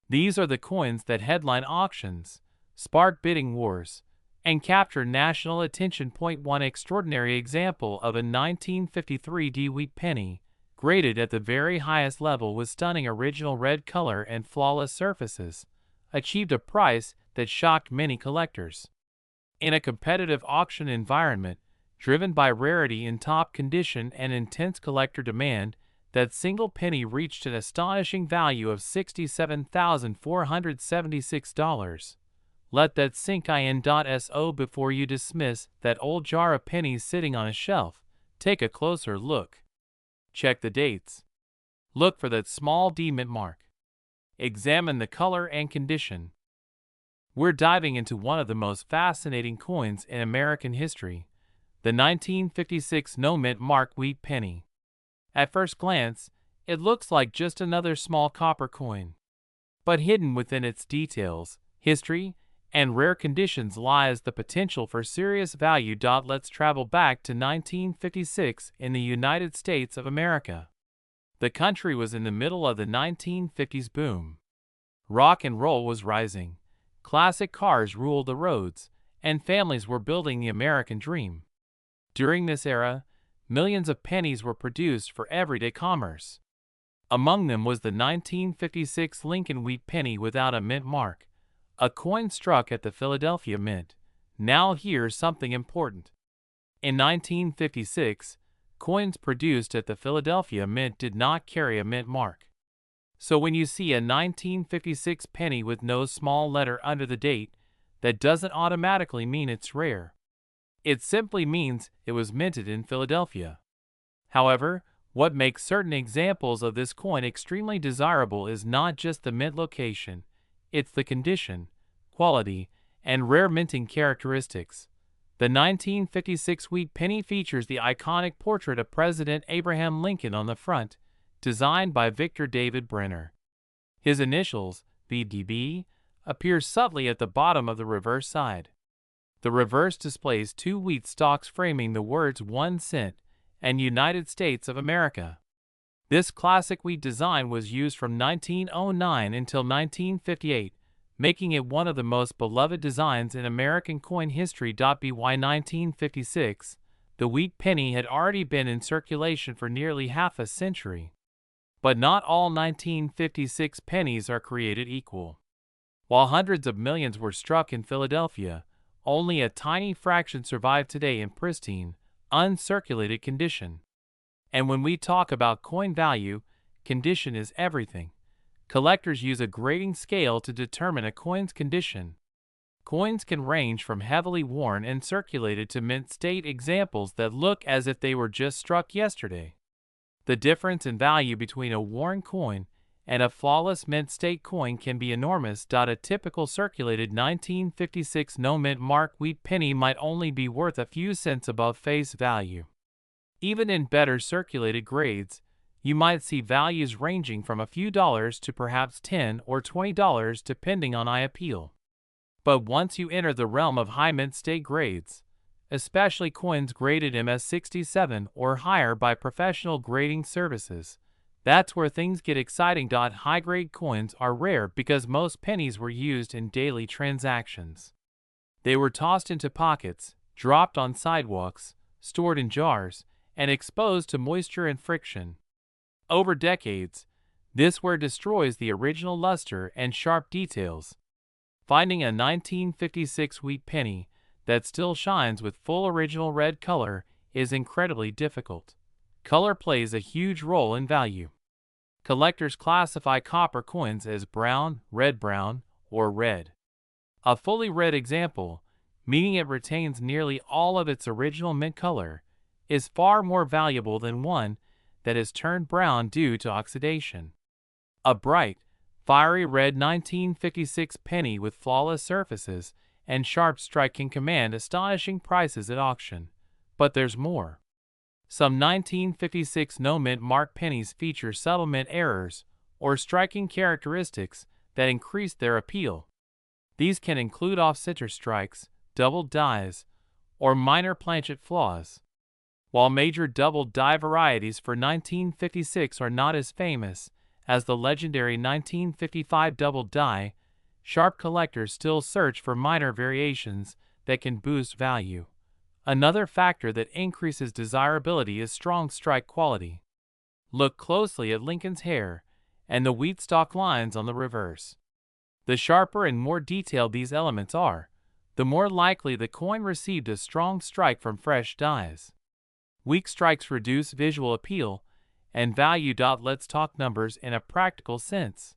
These are the coins that headline auctions, spark bidding wars, and capture national attention. One extraordinary example of a 1953 D Wheat Penny, graded at the very highest level with stunning original red color and flawless surfaces, achieved a price that shocked many collectors. In a competitive auction environment, driven by rarity in top condition and intense collector demand, that single penny reached an astonishing value of $67,476. Let that sink in. So before you dismiss that old jar of pennies sitting on a shelf, take a closer look. Check the dates. Look for that small D mint mark. Examine the color and condition. We're diving into one of the most fascinating coins in American history, the 1956 no mint mark wheat penny. At first glance, it looks like just another small copper coin. But hidden within its details, history, and rare conditions lies the potential for serious value. Let's travel back to 1956 in the United States of America. The country was in the middle of the 1950s boom. Rock and roll was rising, classic cars ruled the roads, and families were building the American dream. During this era, millions of pennies were produced for everyday commerce. Among them was the 1956 Lincoln Wheat Penny without a mint mark, a coin struck at the Philadelphia Mint. Now here's something important. In 1956, coins produced at the Philadelphia Mint did not carry a mint mark. So when you see a 1956 penny with no small letter under the date, that doesn't automatically mean it's rare. It simply means it was minted in Philadelphia. However, what makes certain examples of this coin extremely desirable is not just the mint location, it's the condition, quality, and rare minting characteristics. The 1956 Wheat Penny features the iconic portrait of President Abraham Lincoln on the front, designed by Victor David Brenner. His initials, VDB, appear subtly at the bottom of the reverse side. The reverse displays two wheat stalks framing the words 1 cent and United States of America. This classic wheat design was used from 1909 until 1958, making it one of the most beloved designs in American coin history. By 1956, the wheat penny had already been in circulation for nearly half a century. But not all 1956 pennies are created equal. While hundreds of millions were struck in Philadelphia, only a tiny fraction survive today in pristine, uncirculated condition. And when we talk about coin value, condition is everything. Collectors use a grading scale to determine a coin's condition. Coins can range from heavily worn and circulated to mint state examples that look as if they were just struck yesterday. The difference in value between a worn coin and a flawless mint state coin can be enormous. A typical circulated 1956 no-mint mark wheat penny might only be worth a few cents above face value. Even in better circulated grades, you might see values ranging from a few dollars to perhaps $10 or $20 depending on eye appeal. But once you enter the realm of high mint state grades, especially coins graded MS67 or higher by professional grading services, that's where things get exciting. High-grade coins are rare because most pennies were used in daily transactions. They were tossed into pockets, dropped on sidewalks, stored in jars, and exposed to moisture and friction. Over decades, this wear destroys the original luster and sharp details. Finding a 1956 wheat penny that still shines with full original red color is incredibly difficult. Color plays a huge role in value. Collectors classify copper coins as brown, red-brown, or red. A fully red example, meaning it retains nearly all of its original mint color, is far more valuable than one that is turned brown due to oxidation. A bright, fiery red 1956 penny with flawless surfaces and sharp strike can command astonishing prices at auction. But there's more. Some 1956 no-mint mark pennies feature subtle mint errors or striking characteristics that increase their appeal. These can include off-center strikes, doubled dies, or minor planchet flaws. While major double die varieties for 1956 are not as famous as the legendary 1955 double die, sharp collectors still search for minor variations that can boost value. Another factor that increases desirability is strong strike quality. Look closely at Lincoln's hair and the wheat stalk lines on the reverse. The sharper and more detailed these elements are, the more likely the coin received a strong strike from fresh dies. Weak strikes reduce visual appeal and value. Let's talk numbers in a practical sense.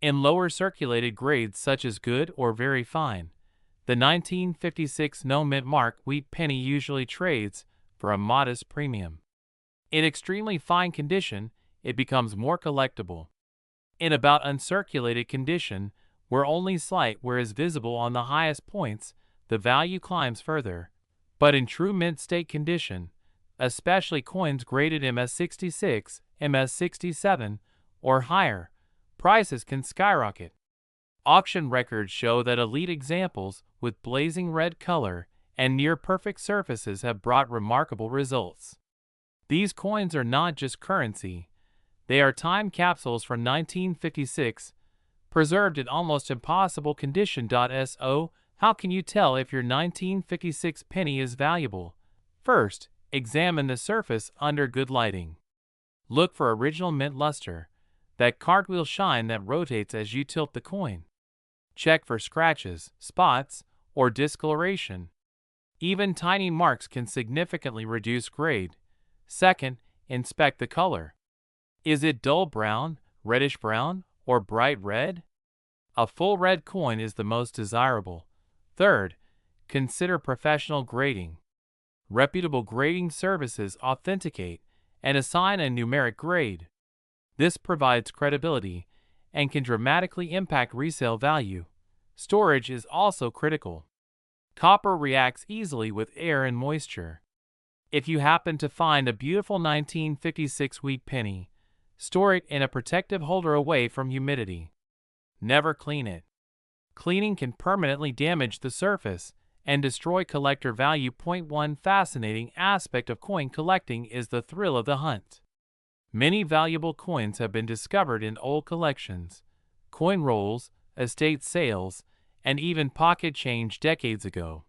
In lower circulated grades such as good or very fine, the 1956 no-mint mark wheat penny usually trades for a modest premium. In extremely fine condition, it becomes more collectible. In about uncirculated condition, where only slight wear is visible on the highest points, the value climbs further. But in true mint state condition, especially coins graded MS66, MS67, or higher, prices can skyrocket. Auction records show that elite examples with blazing red color and near-perfect surfaces have brought remarkable results. These coins are not just currency, they are time capsules from 1956, preserved in almost impossible condition. So, how can you tell if your 1956 penny is valuable? First, examine the surface under good lighting. Look for original mint luster, that cartwheel shine that rotates as you tilt the coin. Check for scratches, spots, or discoloration. Even tiny marks can significantly reduce grade. Second, inspect the color. Is it dull brown, reddish brown, or bright red? A full red coin is the most desirable. Third, consider professional grading. Reputable grading services authenticate and assign a numeric grade. This provides credibility and can dramatically impact resale value. Storage is also critical. Copper reacts easily with air and moisture. If you happen to find a beautiful 1956 wheat penny, store it in a protective holder away from humidity. Never clean it. Cleaning can permanently damage the surface and destroy collector value. One fascinating aspect of coin collecting is the thrill of the hunt. Many valuable coins have been discovered in old collections, coin rolls, estate sales, and even pocket change decades ago.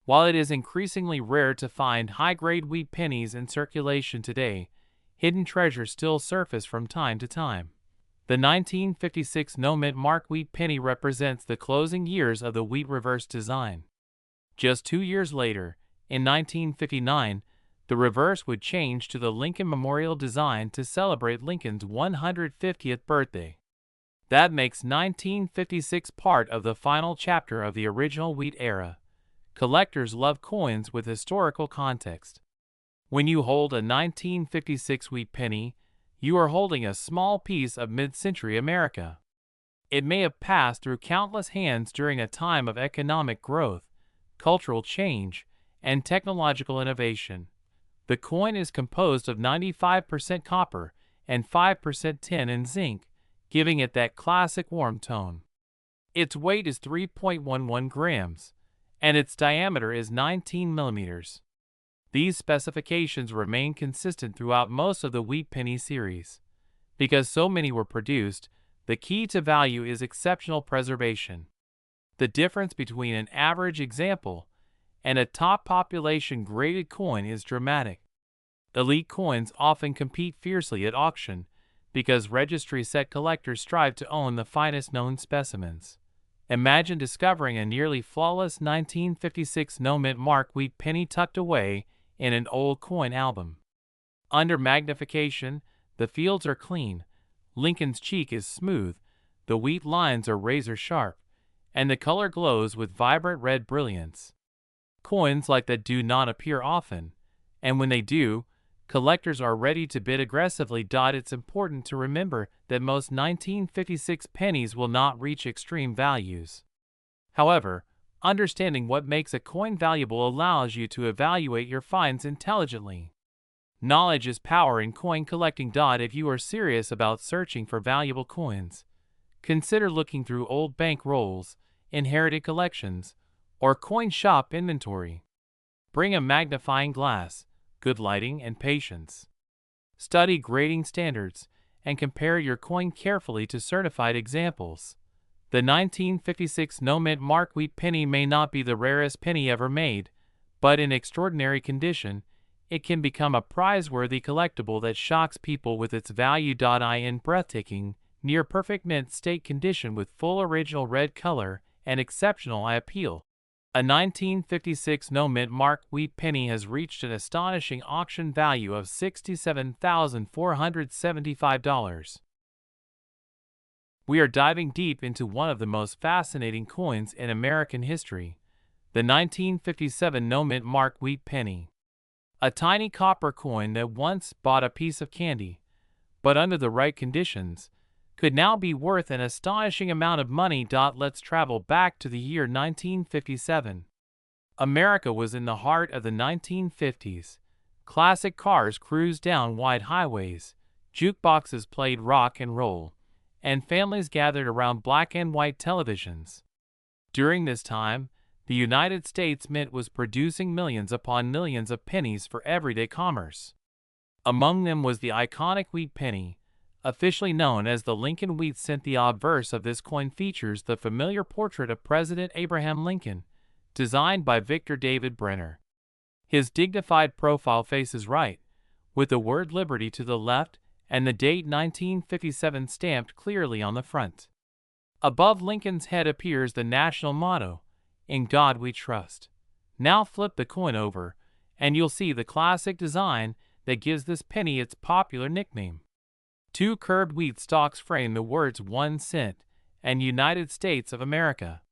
While it is increasingly rare to find high-grade wheat pennies in circulation today, hidden treasures still surface from time to time. The 1956 no-mint mark wheat penny represents the closing years of the wheat reverse design. Just 2 years later, in 1959, the reverse would change to the Lincoln Memorial design to celebrate Lincoln's 150th birthday. That makes 1956 part of the final chapter of the original wheat era. Collectors love coins with historical context. When you hold a 1956 wheat penny, you are holding a small piece of mid-century America. It may have passed through countless hands during a time of economic growth, cultural change, and technological innovation. The coin is composed of 95% copper and 5% tin and zinc, giving it that classic warm tone. Its weight is 3.11 grams, and its diameter is 19 millimeters. These specifications remain consistent throughout most of the wheat penny series. Because so many were produced, the key to value is exceptional preservation. The difference between an average example and a top population graded coin is dramatic. Elite coins often compete fiercely at auction because registry set collectors strive to own the finest known specimens. Imagine discovering a nearly flawless 1956 no-mint mark wheat penny tucked away in an old coin album. Under magnification, the fields are clean, Lincoln's cheek is smooth, the wheat lines are razor sharp, and the color glows with vibrant red brilliance. Coins like that do not appear often, and when they do, collectors are ready to bid aggressively. It's important to remember that most 1956 pennies will not reach extreme values. However, understanding what makes a coin valuable allows you to evaluate your finds intelligently. Knowledge is power in coin collecting. If you are serious about searching for valuable coins, consider looking through old bank rolls, inherited collections, or coin shop inventory. Bring a magnifying glass, good lighting, and patience. Study grading standards and compare your coin carefully to certified examples. The 1956 no-mint mark wheat penny may not be the rarest penny ever made, but in extraordinary condition, it can become a prize-worthy collectible that shocks people with its value. In breathtaking, near-perfect mint state condition with full original red color and exceptional eye appeal. A 1956 no-mint mark wheat penny has reached an astonishing auction value of $67,475. We are diving deep into one of the most fascinating coins in American history, the 1957 no-mint mark wheat penny. A tiny copper coin that once bought a piece of candy, but under the right conditions, could now be worth an astonishing amount of money. Let's travel back to the year 1957. America was in the heart of the 1950s. Classic cars cruised down wide highways, jukeboxes played rock and roll, and families gathered around black and white televisions. During this time, the United States Mint was producing millions upon millions of pennies for everyday commerce. Among them was the iconic wheat penny, officially known as the Lincoln Wheat Cent. The obverse of this coin features the familiar portrait of President Abraham Lincoln, designed by Victor David Brenner. His dignified profile faces right, with the word Liberty to the left and the date 1957 stamped clearly on the front. Above Lincoln's head appears the national motto, "In God We Trust." Now flip the coin over, and you'll see the classic design that gives this penny its popular nickname. Two curved wheat stalks frame the words 1 cent and United States of America.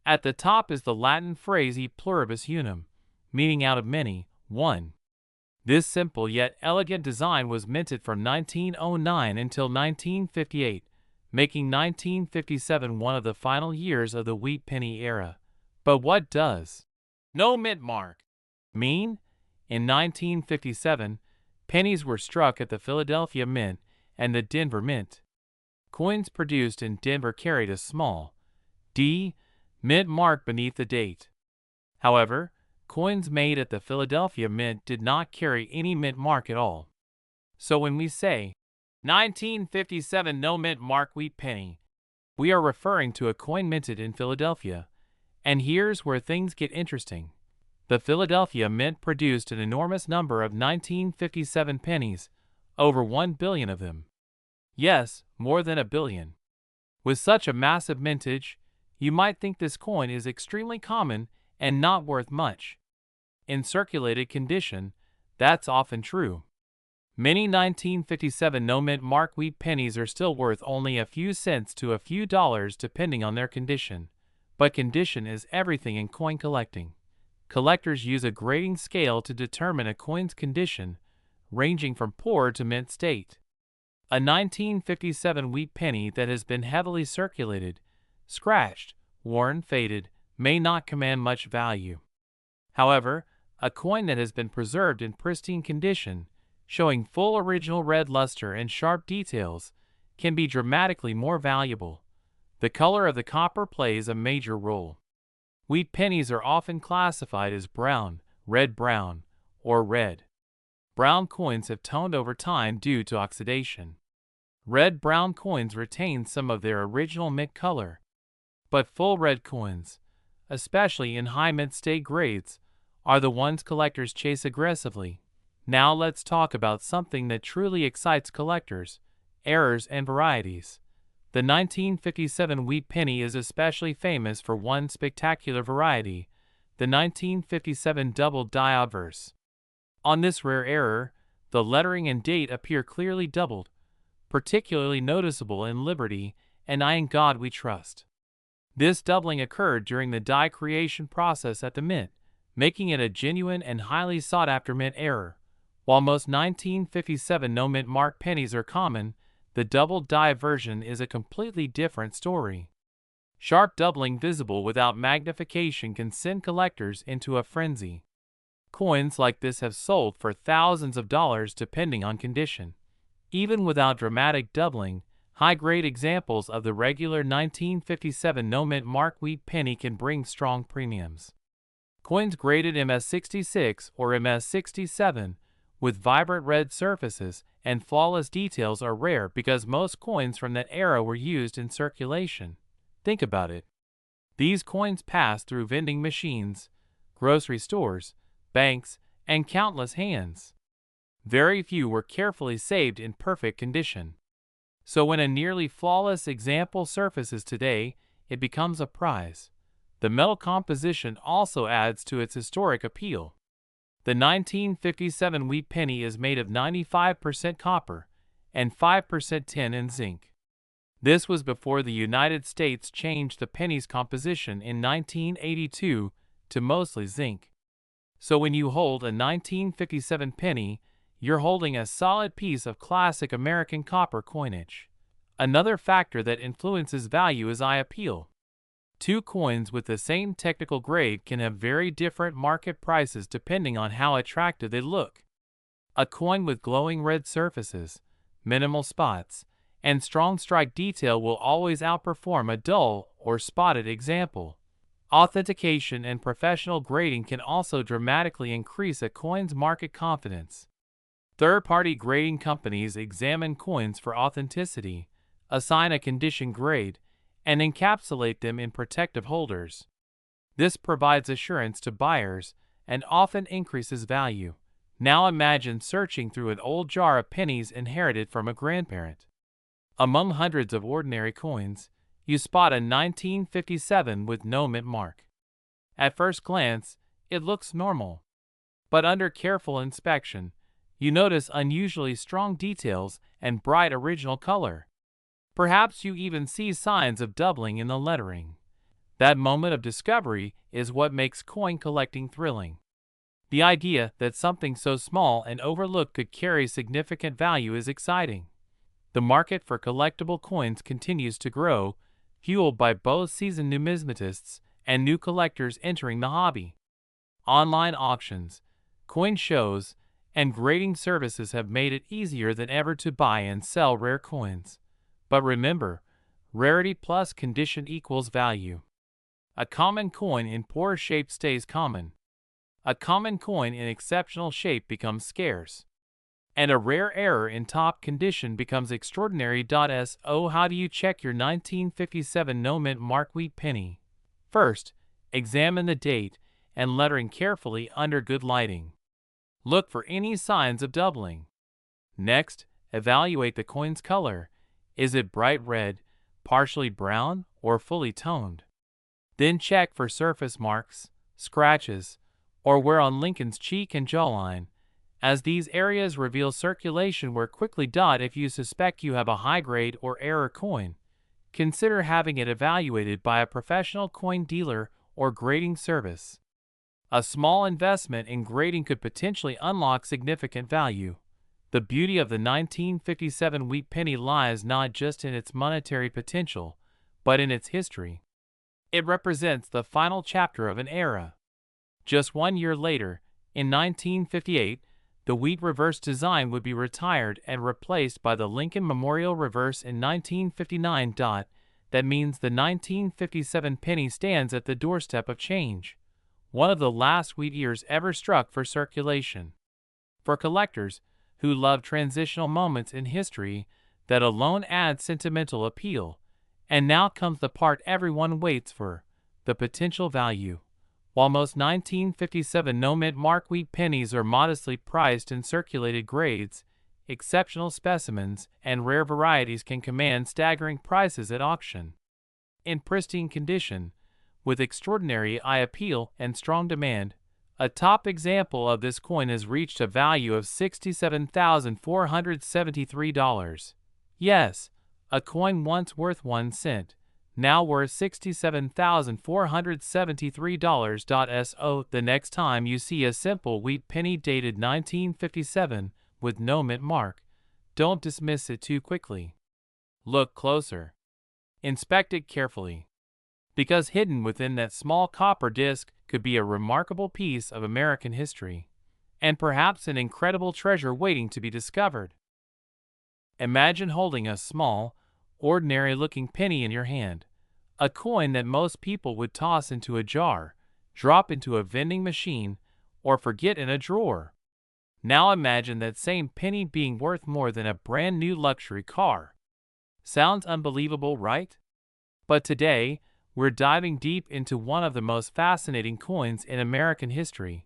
At the top is the Latin phrase e pluribus unum, meaning out of many, one. This simple yet elegant design was minted from 1909 until 1958, making 1957 one of the final years of the wheat penny era. But what does no mint mark mean? In 1957, pennies were struck at the Philadelphia Mint and the Denver Mint. Coins produced in Denver carried a small D mint mark beneath the date. However, coins made at the Philadelphia Mint did not carry any mint mark at all. So when we say 1957 no mint mark wheat penny, we are referring to a coin minted in Philadelphia. And here's where things get interesting. The Philadelphia Mint produced an enormous number of 1957 pennies, over 1 billion of them. Yes, more than a billion. With such a massive mintage, you might think this coin is extremely common and not worth much. In circulated condition, that's often true. Many 1957 no-mint mark wheat pennies are still worth only a few cents to a few dollars depending on their condition. But condition is everything in coin collecting. Collectors use a grading scale to determine a coin's condition, ranging from poor to mint state. A 1957 wheat penny that has been heavily circulated, scratched, worn, faded, may not command much value. However, a coin that has been preserved in pristine condition, showing full original red luster and sharp details, can be dramatically more valuable. The color of the copper plays a major role. Wheat pennies are often classified as brown, red-brown, or red. Brown coins have toned over time due to oxidation. Red-brown coins retain some of their original mint color. But full red coins, especially in high mint state grades, are the ones collectors chase aggressively. Now let's talk about something that truly excites collectors: errors and varieties. The 1957 wheat penny is especially famous for one spectacular variety, the 1957 double die obverse. On this rare error, the lettering and date appear clearly doubled, particularly noticeable in Liberty and I In God We Trust. This doubling occurred during the die creation process at the mint, making it a genuine and highly sought-after mint error. While most 1957 no-mint mark pennies are common, the double die version is a completely different story. Sharp doubling visible without magnification can send collectors into a frenzy. Coins like this have sold for thousands of dollars depending on condition. Even without dramatic doubling, high-grade examples of the regular 1957 no-mint mark wheat penny can bring strong premiums. Coins graded MS66 or MS67 with vibrant red surfaces and flawless details are rare because most coins from that era were used in circulation. Think about it. These coins passed through vending machines, grocery stores, banks, and countless hands. Very few were carefully saved in perfect condition. So when a nearly flawless example surfaces today, it becomes a prize. The metal composition also adds to its historic appeal. The 1957 wheat penny is made of 95% copper and 5% tin and zinc. This was before the United States changed the penny's composition in 1982 to mostly zinc. So when you hold a 1957 penny, you're holding a solid piece of classic American copper coinage. Another factor that influences value is eye appeal. Two coins with the same technical grade can have very different market prices depending on how attractive they look. A coin with glowing red surfaces, minimal spots, and strong strike detail will always outperform a dull or spotted example. Authentication and professional grading can also dramatically increase a coin's market confidence. Third-party grading companies examine coins for authenticity, assign a condition grade, and encapsulate them in protective holders. This provides assurance to buyers and often increases value. Now imagine searching through an old jar of pennies inherited from a grandparent. Among hundreds of ordinary coins, you spot a 1957 with no mint mark. At first glance, it looks normal. But under careful inspection, you notice unusually strong details and bright original color. Perhaps you even see signs of doubling in the lettering. That moment of discovery is what makes coin collecting thrilling. The idea that something so small and overlooked could carry significant value is exciting. The market for collectible coins continues to grow, fueled by both seasoned numismatists and new collectors entering the hobby. Online auctions, coin shows, and grading services have made it easier than ever to buy and sell rare coins. But remember, rarity plus condition equals value. A common coin in poor shape stays common. A common coin in exceptional shape becomes scarce. And a rare error in top condition becomes extraordinary. So how do you check your 1957 no-mint mark wheat penny? First, examine the date and lettering carefully under good lighting. Look for any signs of doubling. Next, evaluate the coin's color. Is it bright red, partially brown, or fully toned? Then check for surface marks, scratches, or wear on Lincoln's cheek and jawline, as these areas reveal circulation wear quickly. If you suspect you have a high-grade or error coin, consider having it evaluated by a professional coin dealer or grading service. A small investment in grading could potentially unlock significant value. The beauty of the 1957 wheat penny lies not just in its monetary potential, but in its history. It represents the final chapter of an era. Just 1 year later, in 1958, the wheat reverse design would be retired and replaced by the Lincoln Memorial reverse in 1959. That means the 1957 penny stands at the doorstep of change, one of the last wheat years ever struck for circulation. For collectors who love transitional moments in history, that alone adds sentimental appeal. And now comes the part everyone waits for, the potential value. While most 1957 no-mint mark wheat pennies are modestly priced in circulated grades, exceptional specimens and rare varieties can command staggering prices at auction. In pristine condition, with extraordinary eye appeal and strong demand, a top example of this coin has reached a value of $67,473. Yes, a coin once worth 1 cent, now worth $67,473. So the next time you see a simple wheat penny dated 1957 with no mint mark, don't dismiss it too quickly. Look closer. Inspect it carefully. Because hidden within that small copper disc could be a remarkable piece of American history, and perhaps an incredible treasure waiting to be discovered. Imagine holding a small, ordinary-looking penny in your hand, a coin that most people would toss into a jar, drop into a vending machine, or forget in a drawer. Now imagine that same penny being worth more than a brand new luxury car. Sounds unbelievable, right? But today, we're diving deep into one of the most fascinating coins in American history,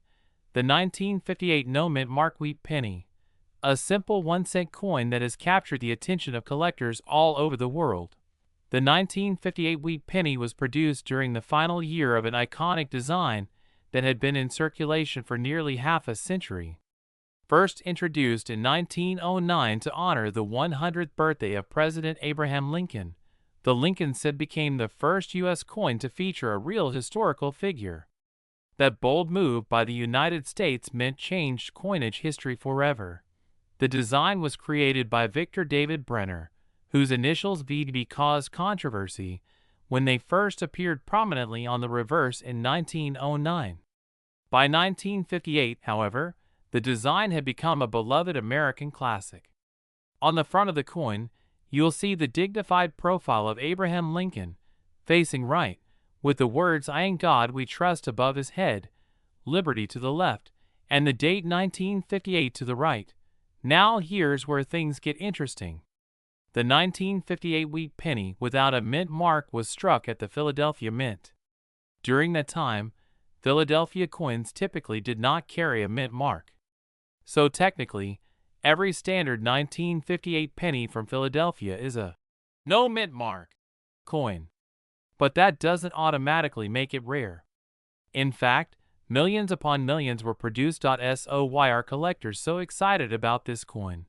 the 1958 no-mint mark wheat penny, a simple 1-cent coin that has captured the attention of collectors all over the world. The 1958 wheat penny was produced during the final year of an iconic design that had been in circulation for nearly half a century. First introduced in 1909 to honor the 100th birthday of President Abraham Lincoln, the Lincoln Cent became the first U.S. coin to feature a real historical figure. That bold move by the United States Mint changed coinage history forever. The design was created by Victor David Brenner, whose initials VDB caused controversy when they first appeared prominently on the reverse in 1909. By 1958, however, the design had become a beloved American classic. On the front of the coin, you'll see the dignified profile of Abraham Lincoln, facing right, with the words "I in God we trust" above his head, liberty to the left, and the date 1958 to the right. Now here's where things get interesting. The 1958 wheat penny without a mint mark was struck at the Philadelphia Mint. During that time, Philadelphia coins typically did not carry a mint mark. So technically, every standard 1958 penny from Philadelphia is a no mint mark coin. But that doesn't automatically make it rare. In fact, millions upon millions were produced. So why are collectors so excited about this coin?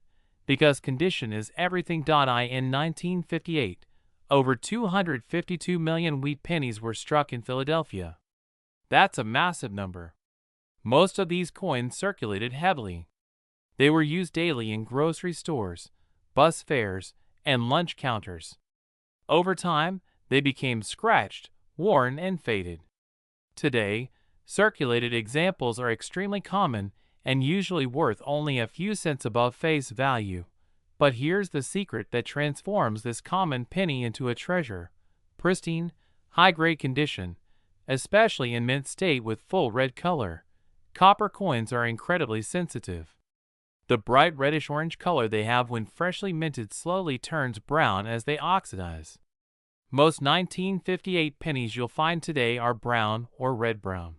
Because condition is everything. In 1958, over 252 million wheat pennies were struck in Philadelphia. That's a massive number. Most of these coins circulated heavily. They were used daily in grocery stores, bus fares, and lunch counters. Over time, they became scratched, worn, and faded. Today, circulated examples are extremely common and usually worth only a few cents above face value. But here's the secret that transforms this common penny into a treasure: pristine, high-grade condition, especially in mint state with full red color. Copper coins are incredibly sensitive. The bright reddish-orange color they have when freshly minted slowly turns brown as they oxidize. Most 1958 pennies you'll find today are brown or red-brown.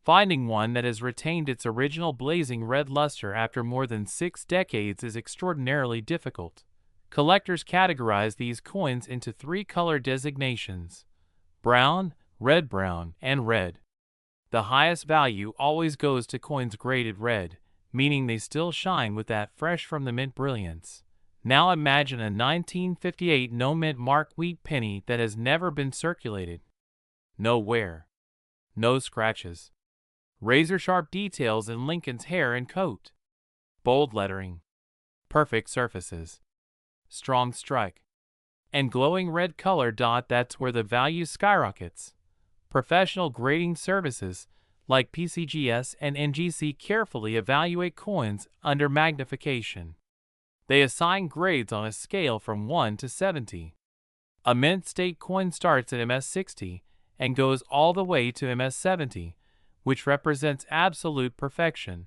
Finding one that has retained its original blazing red luster after more than 6 decades is extraordinarily difficult. Collectors categorize these coins into 3 color designations: brown, red-brown, and red. The highest value always goes to coins graded red, meaning they still shine with that fresh from the mint brilliance. Now imagine a 1958 no-mint mark wheat penny that has never been circulated. No wear. No scratches. Razor-sharp details in Lincoln's hair and coat. Bold lettering. Perfect surfaces. Strong strike. And glowing red color. That's where the value skyrockets. Professional grading services like PCGS and NGC carefully evaluate coins under magnification. They assign grades on a scale from 1 to 70. A mint state coin starts at MS60 and goes all the way to MS70, which represents absolute perfection.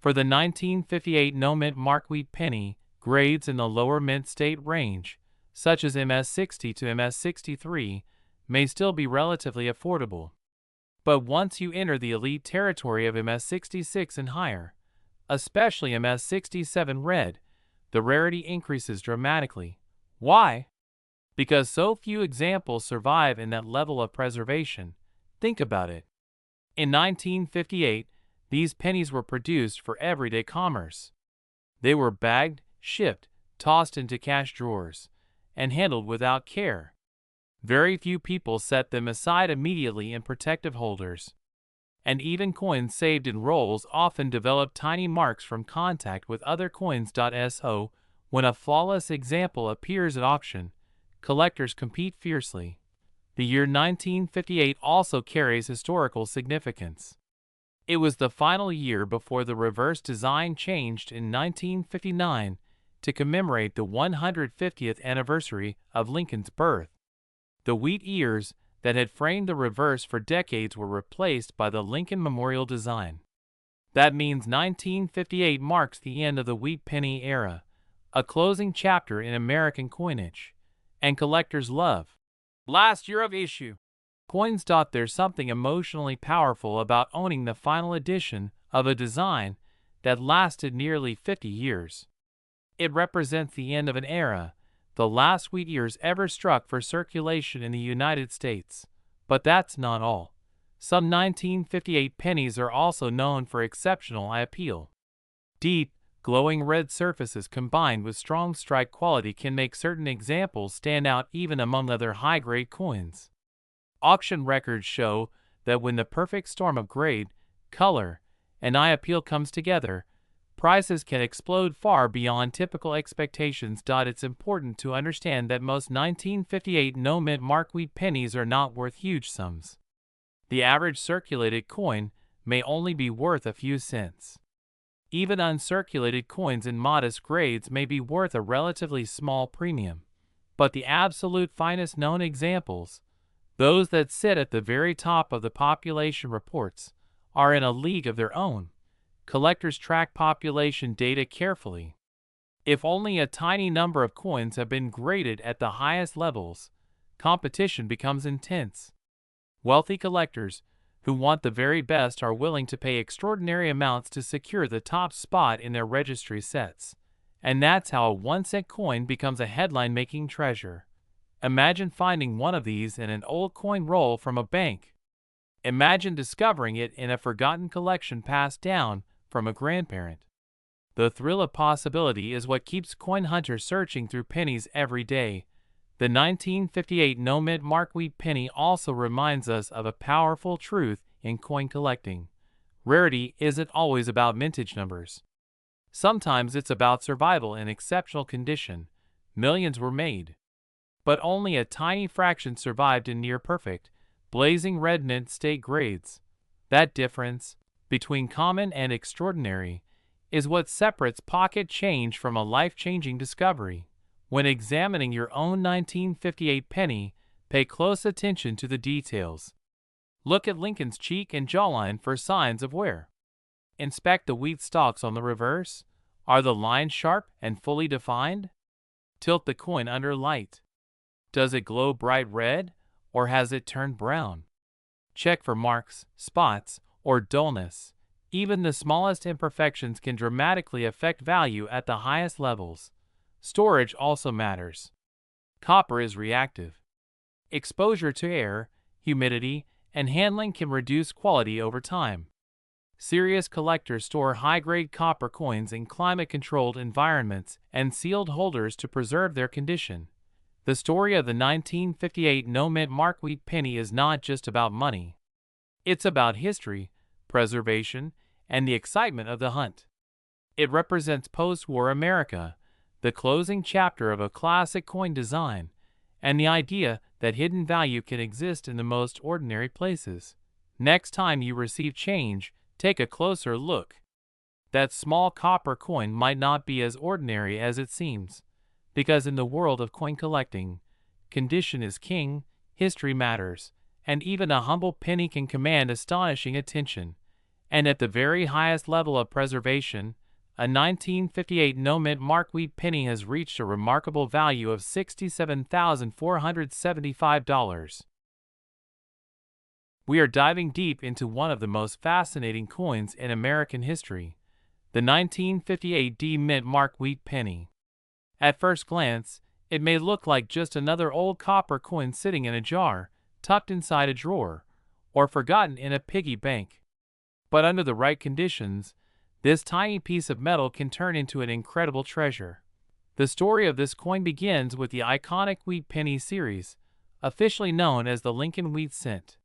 For the 1958 no-mint mark wheat penny, grades in the lower mint state range, such as MS60 to MS63, may still be relatively affordable. But once you enter the elite territory of MS66 and higher, especially MS67 red, the rarity increases dramatically. Why? Because so few examples survive in that level of preservation. Think about it. In 1958, these pennies were produced for everyday commerce. They were bagged, shipped, tossed into cash drawers, and handled without care. Very few people set them aside immediately in protective holders. And even coins saved in rolls often develop tiny marks from contact with other coins. So, when a flawless example appears at auction, collectors compete fiercely. The year 1958 also carries historical significance. It was the final year before the reverse design changed in 1959 to commemorate the 150th anniversary of Lincoln's birth. The wheat ears that had framed the reverse for decades were replaced by the Lincoln Memorial design. That means 1958 marks the end of the wheat penny era, a closing chapter in American coinage and collectors' love. Last year of issue. Coins. There's something emotionally powerful about owning the final edition of a design that lasted nearly 50 years. It represents the end of an era, the last wheat ears ever struck for circulation in the United States. But that's not all. Some 1958 pennies are also known for exceptional eye appeal. Deep, glowing red surfaces combined with strong strike quality can make certain examples stand out even among other high-grade coins. Auction records show that when the perfect storm of grade, color, and eye appeal comes together, prices can explode far beyond typical expectations. It's important to understand that most 1958 no-mint mark wheat pennies are not worth huge sums. The average circulated coin may only be worth a few cents. Even uncirculated coins in modest grades may be worth a relatively small premium. But the absolute finest known examples, those that sit at the very top of the population reports, are in a league of their own. Collectors track population data carefully. If only a tiny number of coins have been graded at the highest levels, competition becomes intense. Wealthy collectors who want the very best are willing to pay extraordinary amounts to secure the top spot in their registry sets. And that's how a 1-cent coin becomes a headline-making treasure. Imagine finding one of these in an old coin roll from a bank. Imagine discovering it in a forgotten collection passed down from a grandparent. The thrill of possibility is what keeps coin hunters searching through pennies every day. The 1958 no-mint mark wheat penny also reminds us of a powerful truth in coin collecting. Rarity isn't always about mintage numbers. Sometimes it's about survival in exceptional condition. Millions were made, but only a tiny fraction survived in near-perfect, blazing red mint state grades. That difference between common and extraordinary is what separates pocket change from a life-changing discovery. When examining your own 1958 penny, pay close attention to the details. Look at Lincoln's cheek and jawline for signs of wear. Inspect the wheat stalks on the reverse. Are the lines sharp and fully defined? Tilt the coin under light. Does it glow bright red, or has it turned brown? Check for marks, spots, or dullness. Even the smallest imperfections can dramatically affect value at the highest levels. Storage also matters. Copper is reactive. Exposure to air, humidity, and handling can reduce quality over time. Serious collectors store high-grade copper coins in climate-controlled environments and sealed holders to preserve their condition. The story of the 1958 no-mint mark wheat penny is not just about money. It's about history, preservation, and the excitement of the hunt. It represents post-war America, the closing chapter of a classic coin design, and the idea that hidden value can exist in the most ordinary places. Next time you receive change, take a closer look. That small copper coin might not be as ordinary as it seems, because in the world of coin collecting, condition is king, history matters, and even a humble penny can command astonishing attention. And at the very highest level of preservation, a 1958 no-mint mark wheat penny has reached a remarkable value of $67,475. We are diving deep into one of the most fascinating coins in American history, the 1958 D-mint mark wheat penny. At first glance, it may look like just another old copper coin sitting in a jar, tucked inside a drawer, or forgotten in a piggy bank. But under the right conditions, this tiny piece of metal can turn into an incredible treasure. The story of this coin begins with the iconic Wheat Penny series, officially known as the Lincoln Wheat Cent.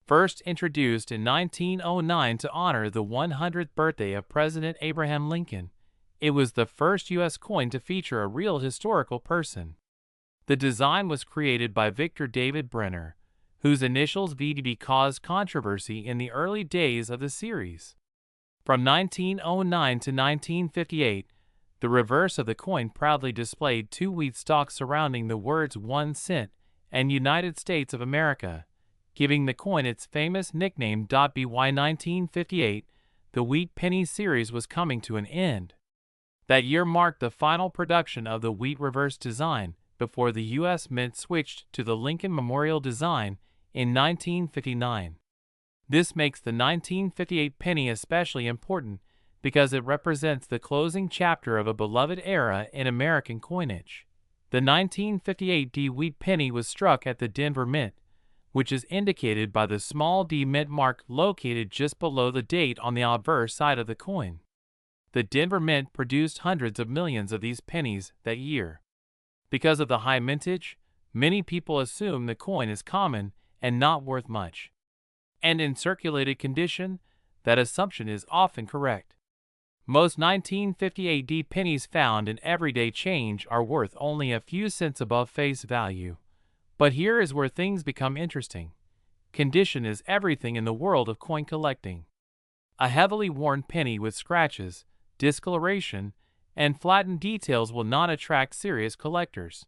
First introduced in 1909 to honor the 100th birthday of President Abraham Lincoln, it was the first U.S. coin to feature a real historical person. The design was created by Victor David Brenner, whose initials VDB caused controversy in the early days of the series. From 1909 to 1958, the reverse of the coin proudly displayed two wheat stalks surrounding the words 1 cent and United States of America, giving the coin its famous nickname. By 1958, the Wheat Penny series was coming to an end. That year marked the final production of the wheat reverse design before the U.S. Mint switched to the Lincoln Memorial design in 1959. This makes the 1958 penny especially important because it represents the closing chapter of a beloved era in American coinage. The 1958 D Wheat Penny was struck at the Denver Mint, which is indicated by the small D Mint mark located just below the date on the obverse side of the coin. The Denver Mint produced hundreds of millions of these pennies that year. Because of the high mintage, many people assume the coin is common and not worth much. And in circulated condition, that assumption is often correct. Most 1958 D pennies found in everyday change are worth only a few cents above face value. But here is where things become interesting. Condition is everything in the world of coin collecting. A heavily worn penny with scratches, discoloration, and flattened details will not attract serious collectors.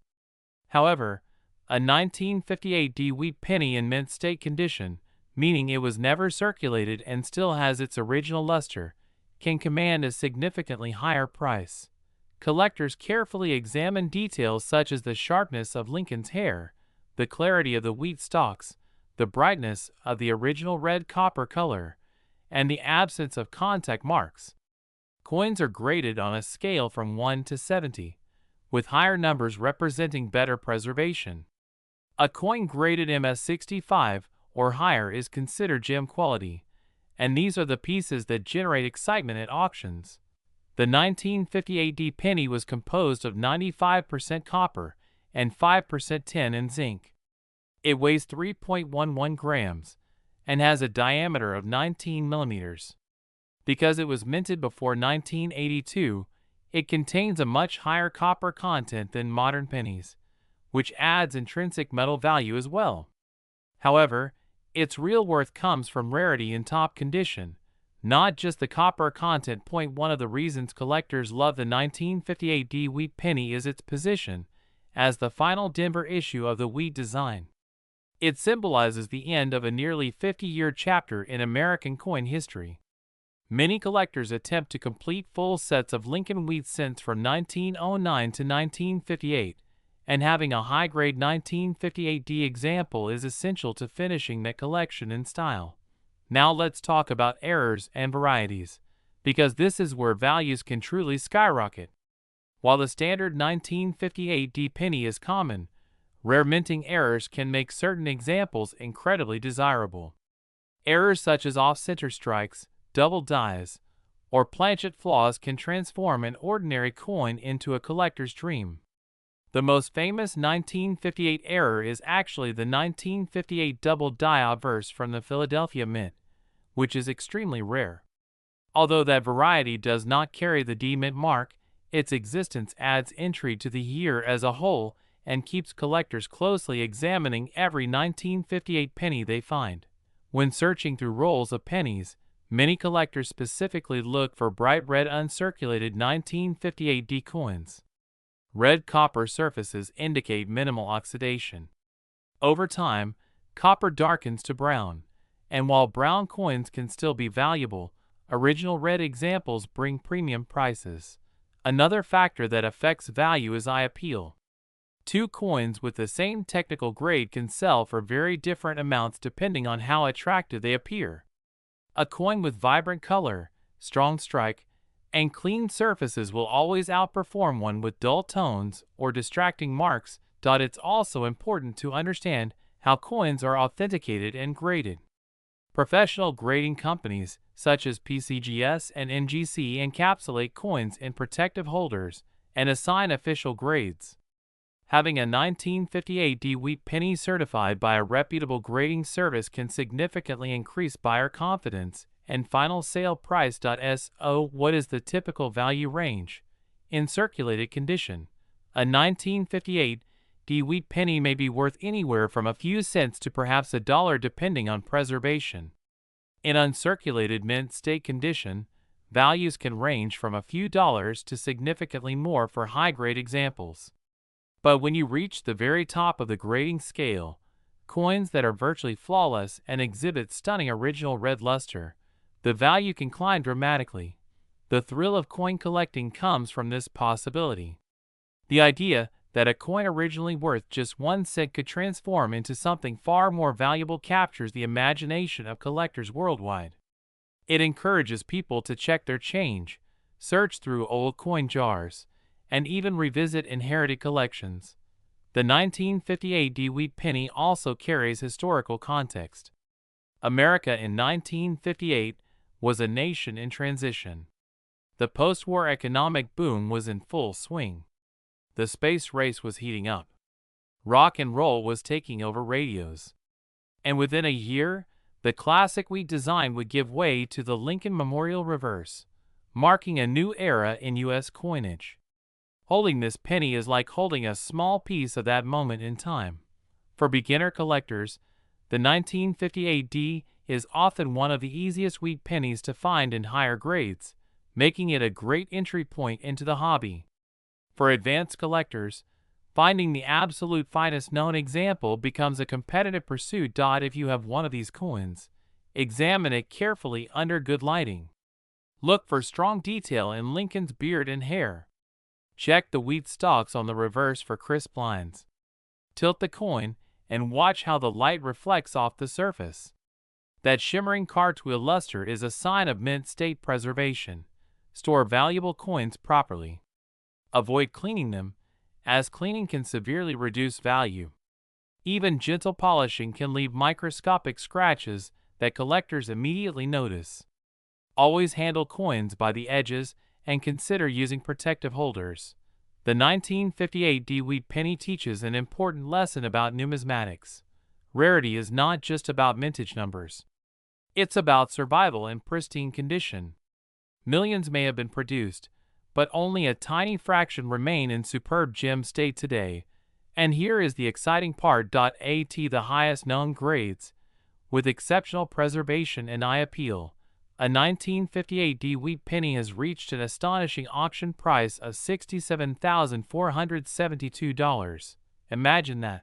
However, a 1958 D Wheat Penny in mint state condition, meaning it was never circulated and still has its original luster, can command a significantly higher price. Collectors carefully examine details such as the sharpness of Lincoln's hair, the clarity of the wheat stalks, the brightness of the original red copper color, and the absence of contact marks. Coins are graded on a scale from 1 to 70, with higher numbers representing better preservation. A coin graded MS65 or higher is considered gem quality, and these are the pieces that generate excitement at auctions. The 1958 D penny was composed of 95% copper and 5% tin and zinc. It weighs 3.11 grams and has a diameter of 19 millimeters. Because it was minted before 1982, it contains a much higher copper content than modern pennies, which adds intrinsic metal value as well. However, its real worth comes from rarity and top condition, not just the copper content. One of the reasons collectors love the 1958 D Wheat Penny is its position as the final Denver issue of the wheat design. It symbolizes the end of a nearly 50-year chapter in American coin history. Many collectors attempt to complete full sets of Lincoln wheat cents from 1909 to 1958, and having a high-grade 1958D example is essential to finishing that collection in style. Now let's talk about errors and varieties, because this is where values can truly skyrocket. While the standard 1958D penny is common, rare minting errors can make certain examples incredibly desirable. Errors such as off-center strikes, double dies, or planchet flaws can transform an ordinary coin into a collector's dream. The most famous 1958 error is actually the 1958 double die obverse from the Philadelphia Mint, which is extremely rare. Although that variety does not carry the D Mint mark, its existence adds intrigue to the year as a whole and keeps collectors closely examining every 1958 penny they find. When searching through rolls of pennies, many collectors specifically look for bright red uncirculated 1958D coins. Red copper surfaces indicate minimal oxidation. Over time, copper darkens to brown, and while brown coins can still be valuable, original red examples bring premium prices. Another factor that affects value is eye appeal. Two coins with the same technical grade can sell for very different amounts depending on how attractive they appear. A coin with vibrant color, strong strike, and clean surfaces will always outperform one with dull tones or distracting marks. It's also important to understand how coins are authenticated and graded. Professional grading companies such as PCGS and NGC encapsulate coins in protective holders and assign official grades. Having a 1958D wheat penny certified by a reputable grading service can significantly increase buyer confidence and final sale price. So, what is the typical value range? In circulated condition, a 1958D wheat penny may be worth anywhere from a few cents to perhaps $1 depending on preservation. In uncirculated mint state condition, values can range from a few dollars to significantly more for high-grade examples. But when you reach the very top of the grading scale, coins that are virtually flawless and exhibit stunning original red luster, the value can climb dramatically. The thrill of coin collecting comes from this possibility. The idea that a coin originally worth just 1 cent could transform into something far more valuable captures the imagination of collectors worldwide. It encourages people to check their change, search through old coin jars, and even revisit inherited collections. The 1958D wheat penny also carries historical context. America in 1958 was a nation in transition. The post-war economic boom was in full swing. The space race was heating up. Rock and roll was taking over radios. And within a year, the classic wheat design would give way to the Lincoln Memorial Reverse, marking a new era in U.S. coinage. Holding this penny is like holding a small piece of that moment in time. For beginner collectors, the 1958D is often one of the easiest wheat pennies to find in higher grades, making it a great entry point into the hobby. For advanced collectors, finding the absolute finest known example becomes a competitive pursuit. If you have one of these coins, examine it carefully under good lighting. Look for strong detail in Lincoln's beard and hair. Check the wheat stalks on the reverse for crisp lines. Tilt the coin and watch how the light reflects off the surface. That shimmering cartwheel luster is a sign of mint state preservation. Store valuable coins properly. Avoid cleaning them, as cleaning can severely reduce value. Even gentle polishing can leave microscopic scratches that collectors immediately notice. Always handle coins by the edges and consider using protective holders. The 1958D wheat penny teaches an important lesson about numismatics. Rarity is not just about mintage numbers. It's about survival in pristine condition. Millions may have been produced, but only a tiny fraction remain in superb gem state today. And here is the exciting part. The highest known grades, with exceptional preservation and eye appeal, a 1958D wheat penny has reached an astonishing auction price of $67,472. Imagine that.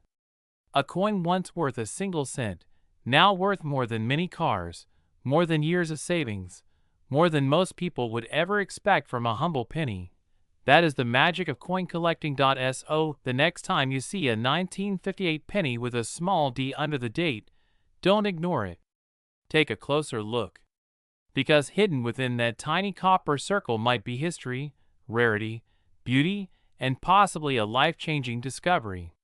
A coin once worth a single cent, now worth more than many cars, more than years of savings, more than most people would ever expect from a humble penny. That is the magic of coin collecting. So the next time you see a 1958 penny with a small d under the date, don't ignore it. Take a closer look. Because hidden within that tiny copper circle might be history, rarity, beauty, and possibly a life-changing discovery.